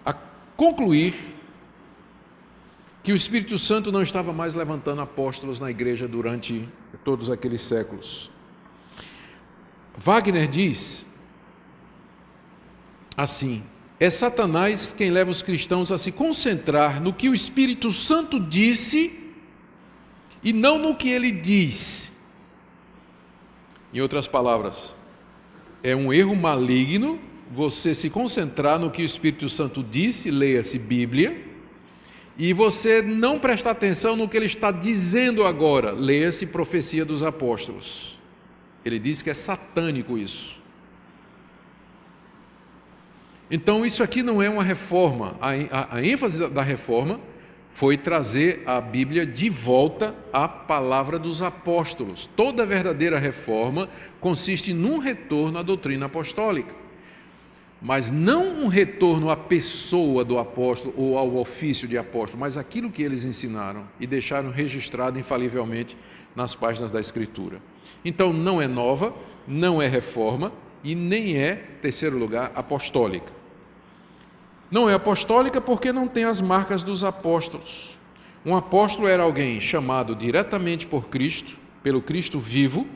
a concluir que o Espírito Santo não estava mais levantando apóstolos na igreja durante todos aqueles séculos. Wagner diz assim: é Satanás quem leva os cristãos a se concentrar no que o Espírito Santo disse e não no que ele diz. Em outras palavras, é um erro maligno você se concentrar no que o Espírito Santo disse, leia-se Bíblia, e você não prestar atenção no que ele está dizendo agora, leia-se Profecia dos Apóstolos. Ele diz que é satânico isso. Então isso aqui não é uma reforma, a ênfase da reforma foi trazer a Bíblia de volta à palavra dos apóstolos. Toda verdadeira reforma consiste num retorno à doutrina apostólica, mas não um retorno à pessoa do apóstolo ou ao ofício de apóstolo, mas aquilo que eles ensinaram e deixaram registrado infalivelmente nas páginas da Escritura. Então não é nova, não é reforma e nem é, terceiro lugar, apostólica. Não é apostólica porque não tem as marcas dos apóstolos. Um apóstolo era alguém chamado diretamente por Cristo, pelo Cristo vivo,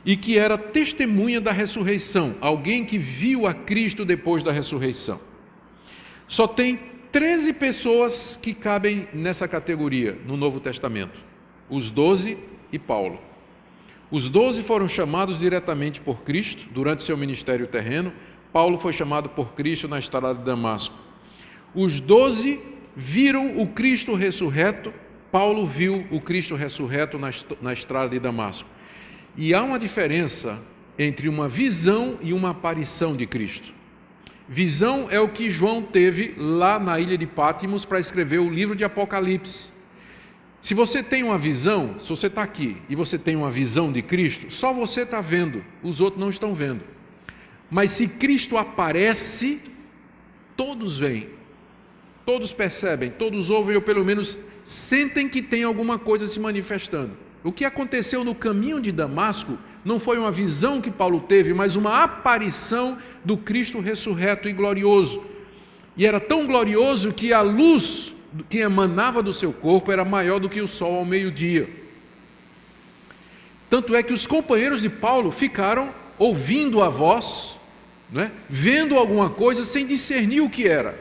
e que era testemunha da ressurreição, alguém que viu a Cristo depois da ressurreição. Só tem 13 pessoas que cabem nessa categoria no Novo Testamento, os 12 e Paulo. Os 12 foram chamados diretamente por Cristo durante seu ministério terreno. Paulo foi chamado por Cristo na estrada de Damasco. Os 12 viram o Cristo ressurreto, Paulo viu o Cristo ressurreto na estrada de Damasco. E há uma diferença entre uma visão e uma aparição de Cristo. Visão é o que João teve lá na ilha de Patmos para escrever o livro de Apocalipse. Se você tem uma visão, se você está aqui e você tem uma visão de Cristo, só você está vendo, os outros não estão vendo. Mas se Cristo aparece, todos veem, todos percebem, todos ouvem ou pelo menos sentem que tem alguma coisa se manifestando. O que aconteceu no caminho de Damasco não foi uma visão que Paulo teve, mas uma aparição do Cristo ressurreto e glorioso. E era tão glorioso que a luz que emanava do seu corpo era maior do que o sol ao meio-dia. Tanto é que os companheiros de Paulo ficaram ouvindo a voz, vendo alguma coisa sem discernir o que era,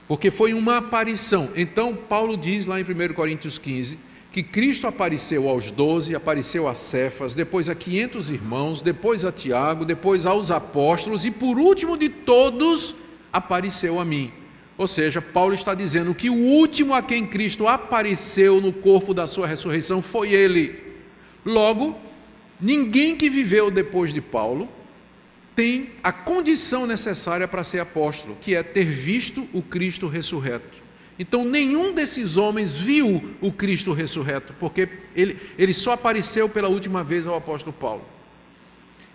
porque foi uma aparição. Então Paulo diz lá em 1 Coríntios 15 que Cristo apareceu aos 12, apareceu a Cefas, depois a 500 irmãos, depois a Tiago, depois aos apóstolos e por último de todos apareceu a mim. Ou seja, Paulo está dizendo que o último a quem Cristo apareceu no corpo da sua ressurreição foi ele. Logo, ninguém que viveu depois de Paulo tem a condição necessária para ser apóstolo, que é ter visto o Cristo ressurreto. Então, nenhum desses homens viu o Cristo ressurreto, porque ele só apareceu pela última vez ao apóstolo Paulo.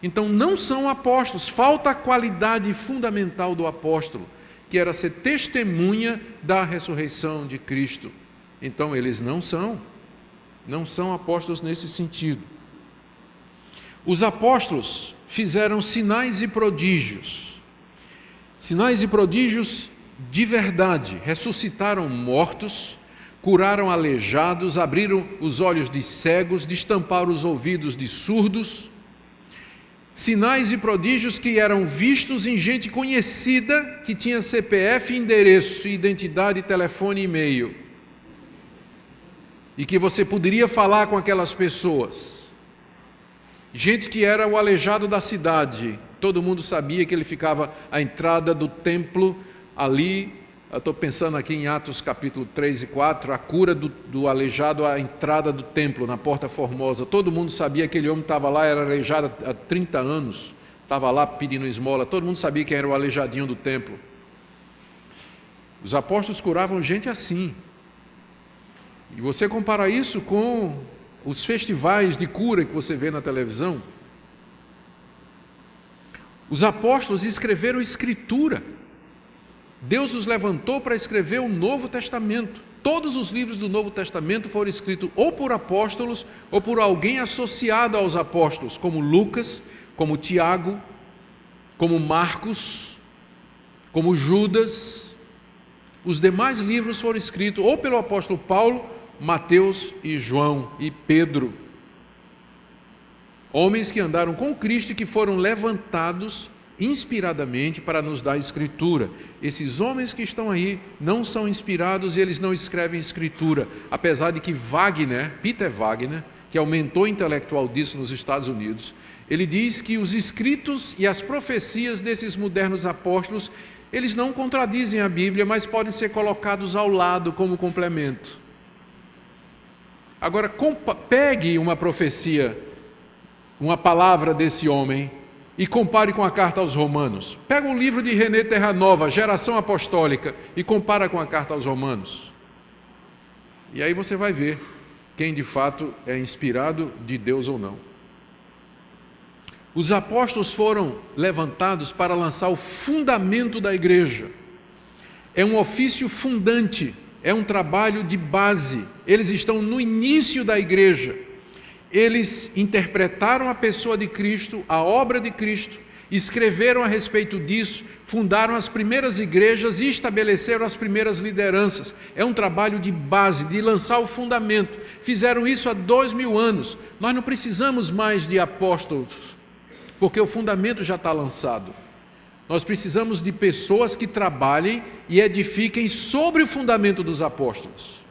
Então, não são apóstolos, falta a qualidade fundamental do apóstolo, que era ser testemunha da ressurreição de Cristo. Então, eles não são apóstolos nesse sentido. Os apóstolos fizeram sinais e prodígios de verdade, ressuscitaram mortos, curaram aleijados, abriram os olhos de cegos, destamparam os ouvidos de surdos, sinais e prodígios que eram vistos em gente conhecida, que tinha CPF, endereço, identidade, telefone e e-mail, e que você poderia falar com aquelas pessoas. Gente que era o aleijado da cidade, todo mundo sabia que ele ficava à entrada do templo ali. Eu estou pensando aqui em Atos capítulo 3 e 4, a cura do aleijado à entrada do templo, na Porta Formosa. Todo mundo sabia que aquele homem estava lá, era aleijado há 30 anos, estava lá pedindo esmola, todo mundo sabia que era o aleijadinho do templo. Os apóstolos curavam gente assim. E você compara isso com os festivais de cura que você vê na televisão. Os apóstolos escreveram escritura. Deus os levantou para escrever o Novo Testamento. Todos os livros do Novo Testamento foram escritos ou por apóstolos ou por alguém associado aos apóstolos, como Lucas, como Tiago, como Marcos, como Judas. Os demais livros foram escritos ou pelo apóstolo Paulo, Mateus e João e Pedro. Homens que andaram com Cristo e que foram levantados inspiradamente para nos dar escritura. Esses homens que estão aí não são inspirados e eles não escrevem escritura, apesar de que Peter Wagner, que é o mentor intelectual disso nos Estados Unidos, Ele diz que os escritos e as profecias desses modernos apóstolos, eles não contradizem a Bíblia, mas podem ser colocados ao lado como complemento. Agora, pegue uma profecia, uma palavra desse homem, e compare com a carta aos Romanos. Pega um livro de René Terranova, Geração Apostólica, e compara com a carta aos Romanos. E aí você vai ver quem de fato é inspirado de Deus ou não. Os apóstolos foram levantados para lançar o fundamento da igreja. É um ofício fundante, é um trabalho de base. Eles estão no início da igreja. Eles interpretaram a pessoa de Cristo, a obra de Cristo, escreveram a respeito disso, fundaram as primeiras igrejas e estabeleceram as primeiras lideranças. É um trabalho de base, de lançar o fundamento. Fizeram isso há 2000 anos. Nós não precisamos mais de apóstolos, porque o fundamento já está lançado. Nós precisamos de pessoas que trabalhem e edifiquem sobre o fundamento dos apóstolos.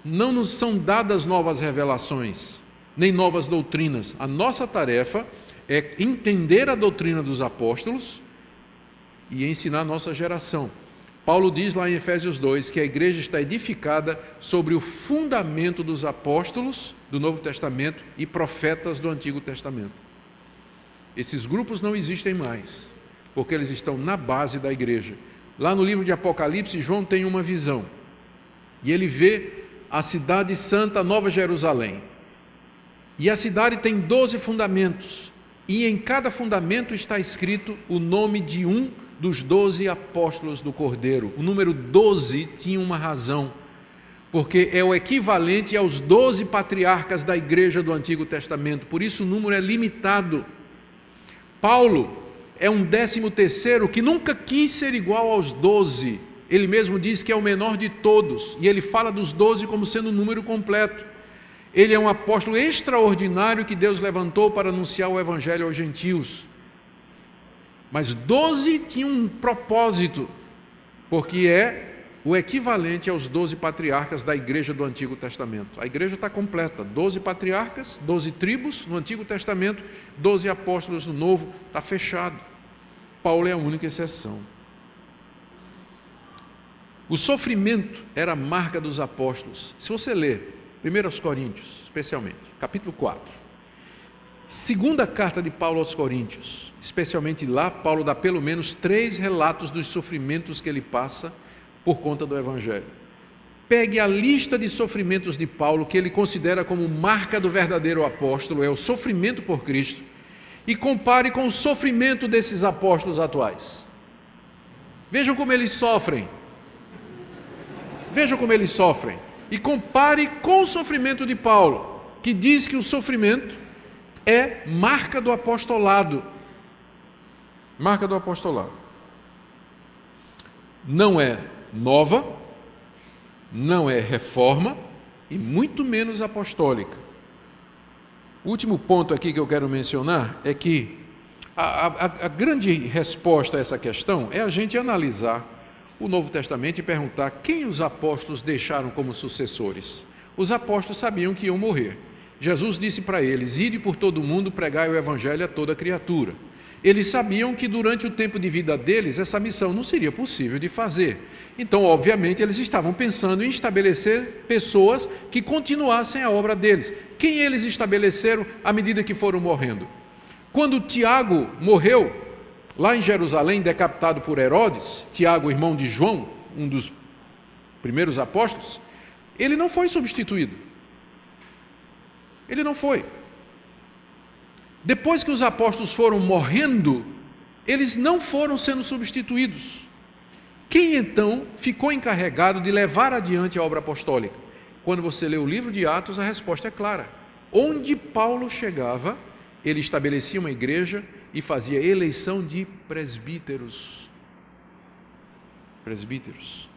Não nos são dadas novas revelações, nem novas doutrinas. A nossa tarefa é entender a doutrina dos apóstolos e ensinar a nossa geração. Paulo diz lá em Efésios 2 que a igreja está edificada sobre o fundamento dos apóstolos do Novo Testamento e profetas do Antigo Testamento. Esses grupos não existem mais, porque eles estão na base da igreja. Lá no livro de Apocalipse, João tem uma visão, e ele vê a cidade santa, Nova Jerusalém. E a cidade tem 12 fundamentos, e em cada fundamento está escrito o nome de um dos 12 apóstolos do Cordeiro. O número 12 tinha uma razão, porque é o equivalente aos 12 patriarcas da igreja do Antigo Testamento, por isso o número é limitado. Paulo é um 13º que nunca quis ser igual aos 12, ele mesmo diz que é o menor de todos, e ele fala dos 12 como sendo um número completo. Ele é um apóstolo extraordinário que Deus levantou para anunciar o Evangelho aos gentios. Mas 12 tinha um propósito, porque é o equivalente aos 12 patriarcas da igreja do Antigo Testamento. A igreja está completa, 12 patriarcas, 12 tribos no Antigo Testamento, 12 apóstolos no Novo, está fechado. Paulo é a única exceção. O sofrimento era a marca dos apóstolos. Se você ler 1 Coríntios, especialmente, capítulo 4, segunda carta de Paulo aos Coríntios, especialmente lá, Paulo dá pelo menos 3 relatos dos sofrimentos que ele passa por conta do Evangelho. Pegue a lista de sofrimentos de Paulo, que ele considera como marca do verdadeiro apóstolo, é o sofrimento por Cristo, e compare com o sofrimento desses apóstolos atuais. Vejam como eles sofrem. Vejam como eles sofrem. E compare com o sofrimento de Paulo, que diz que o sofrimento é marca do apostolado. Marca do apostolado. Não é nova, não é reforma e muito menos apostólica. O último ponto aqui que eu quero mencionar é que a grande resposta a essa questão é a gente analisar o Novo Testamento e perguntar quem os apóstolos deixaram como sucessores. Os apóstolos sabiam que iam morrer. Jesus disse para eles: ide por todo o mundo, pregai o Evangelho a toda criatura. Eles sabiam que durante o tempo de vida deles, essa missão não seria possível de fazer. Então, obviamente, eles estavam pensando em estabelecer pessoas que continuassem a obra deles. Quem eles estabeleceram à medida que foram morrendo? Quando Tiago morreu, lá em Jerusalém, decapitado por Herodes, Tiago, irmão de João, um dos primeiros apóstolos, ele não foi substituído. Ele não foi. Depois que os apóstolos foram morrendo, eles não foram sendo substituídos. Quem então ficou encarregado de levar adiante a obra apostólica? Quando você lê o livro de Atos, a resposta é clara. Onde Paulo chegava, ele estabelecia uma igreja e fazia eleição de presbíteros. Presbíteros.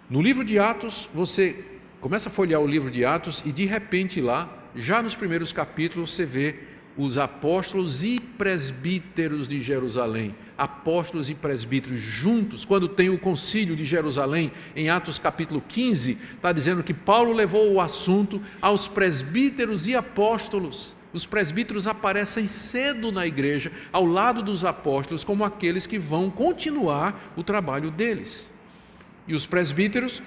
No livro de Atos, você começa a folhear o livro de Atos e de repente lá, já nos primeiros capítulos, você vê os apóstolos e presbíteros de Jerusalém. Apóstolos e presbíteros juntos. Quando tem o concílio de Jerusalém, em Atos capítulo 15, está dizendo que Paulo levou o assunto aos presbíteros e apóstolos. Os presbíteros aparecem cedo na igreja, ao lado dos apóstolos, como aqueles que vão continuar o trabalho deles. E os presbíteros,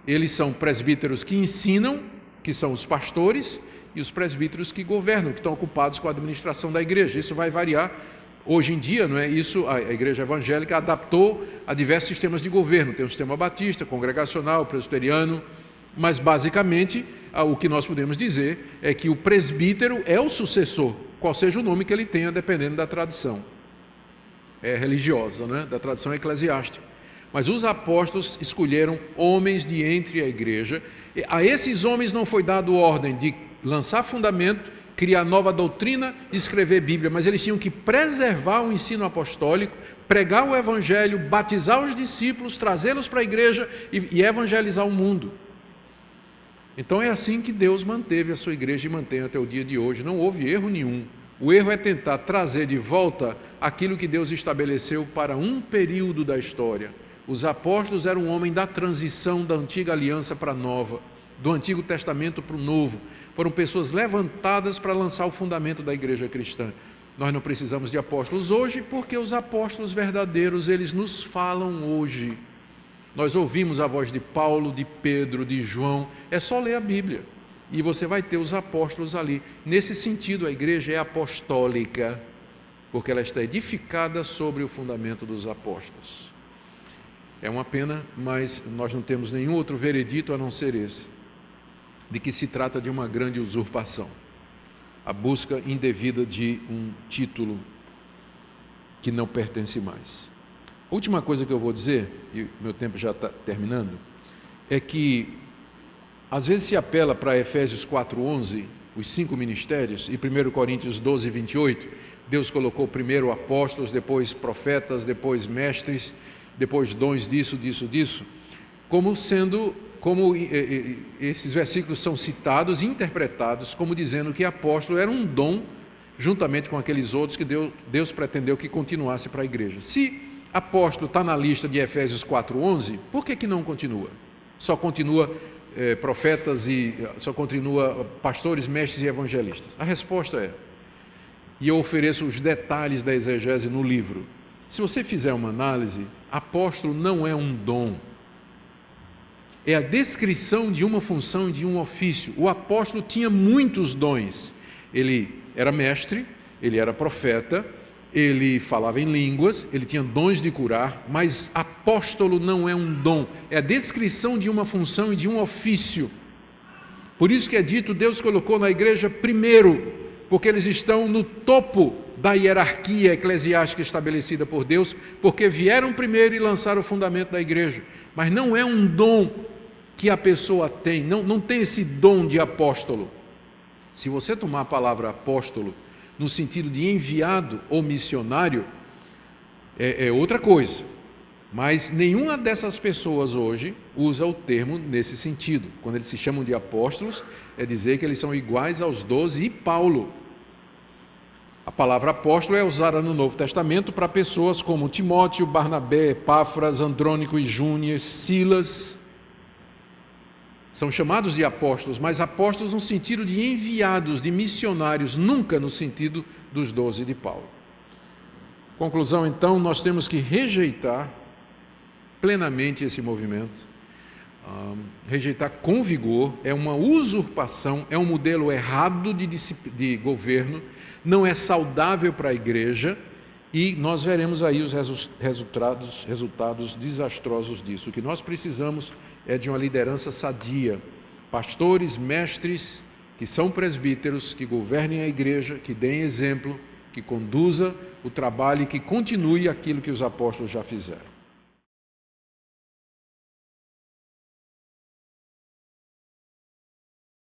eles são presbíteros que ensinam, que são os pastores, e os presbíteros que governam, que estão ocupados com a administração da igreja. Isso vai variar. Hoje em dia, não é isso? A igreja evangélica adaptou a diversos sistemas de governo. Tem o sistema batista, congregacional, presbiteriano, mas basicamente o que nós podemos dizer é que o presbítero é o sucessor, qual seja o nome que ele tenha, dependendo da tradição religiosa, não é? Da tradição eclesiástica. Mas os apóstolos escolheram homens de entre a igreja. A esses homens não foi dado ordem de lançar fundamento, criar nova doutrina e escrever Bíblia, mas eles tinham que preservar o ensino apostólico, pregar o evangelho, batizar os discípulos, trazê-los para a igreja e evangelizar o mundo. Então é assim que Deus manteve a sua igreja e mantém até o dia de hoje. Não houve erro nenhum. O erro é tentar trazer de volta aquilo que Deus estabeleceu para um período da história. Os apóstolos eram um homem da transição da antiga aliança para a nova, do Antigo Testamento para o Novo. Foram pessoas levantadas para lançar o fundamento da igreja cristã. Nós não precisamos de apóstolos hoje, porque os apóstolos verdadeiros, eles nos falam hoje. Nós ouvimos a voz de Paulo, de Pedro, de João. É só ler a Bíblia e você vai ter os apóstolos ali. Nesse sentido, a igreja é apostólica, porque ela está edificada sobre o fundamento dos apóstolos. É uma pena, mas nós não temos nenhum outro veredito a não ser esse, de que se trata de uma grande usurpação, a busca indevida de um título que não pertence mais. A última coisa que eu vou dizer, e meu tempo já está terminando, é que às vezes se apela para Efésios 4:11, os 5 ministérios, e 1 Coríntios 12:28, Deus colocou primeiro apóstolos, depois profetas, depois mestres, depois dons disso, como esses versículos são citados e interpretados como dizendo que apóstolo era um dom, juntamente com aqueles outros que Deus pretendeu que continuasse para a igreja. Se apóstolo está na lista de Efésios 4:11, por que não continua? Só continua profetas e só continua pastores, mestres e evangelistas? A resposta é, e eu ofereço os detalhes da exegese no livro. Se você fizer uma análise, apóstolo não é um dom, é a descrição de uma função e de um ofício. O apóstolo tinha muitos dons. Ele era mestre, ele era profeta, ele falava em línguas, ele tinha dons de curar, mas apóstolo não é um dom, é a descrição de uma função e de um ofício. Por isso que é dito, Deus colocou na igreja primeiro, porque eles estão no topo da hierarquia eclesiástica estabelecida por Deus, porque vieram primeiro e lançaram o fundamento da igreja. Mas não é um dom que a pessoa tem, não tem esse dom de apóstolo. Se você tomar a palavra apóstolo no sentido de enviado ou missionário, é outra coisa. Mas nenhuma dessas pessoas hoje usa o termo nesse sentido. Quando eles se chamam de apóstolos, é dizer que eles são iguais aos 12 e Paulo. A palavra apóstolo é usada no Novo Testamento para pessoas como Timóteo, Barnabé, Epáfras, Andrônico e Júnior, Silas. São chamados de apóstolos, mas apóstolos no sentido de enviados, de missionários, nunca no sentido dos 12 de Paulo. Conclusão, então, nós temos que rejeitar plenamente esse movimento, rejeitar com vigor. É uma usurpação, é um modelo errado de governo, não é saudável para a igreja, e nós veremos aí os resultados desastrosos disso. O que nós precisamos é de uma liderança sadia, pastores, mestres, que são presbíteros, que governem a igreja, que deem exemplo, que conduza o trabalho e que continue aquilo que os apóstolos já fizeram.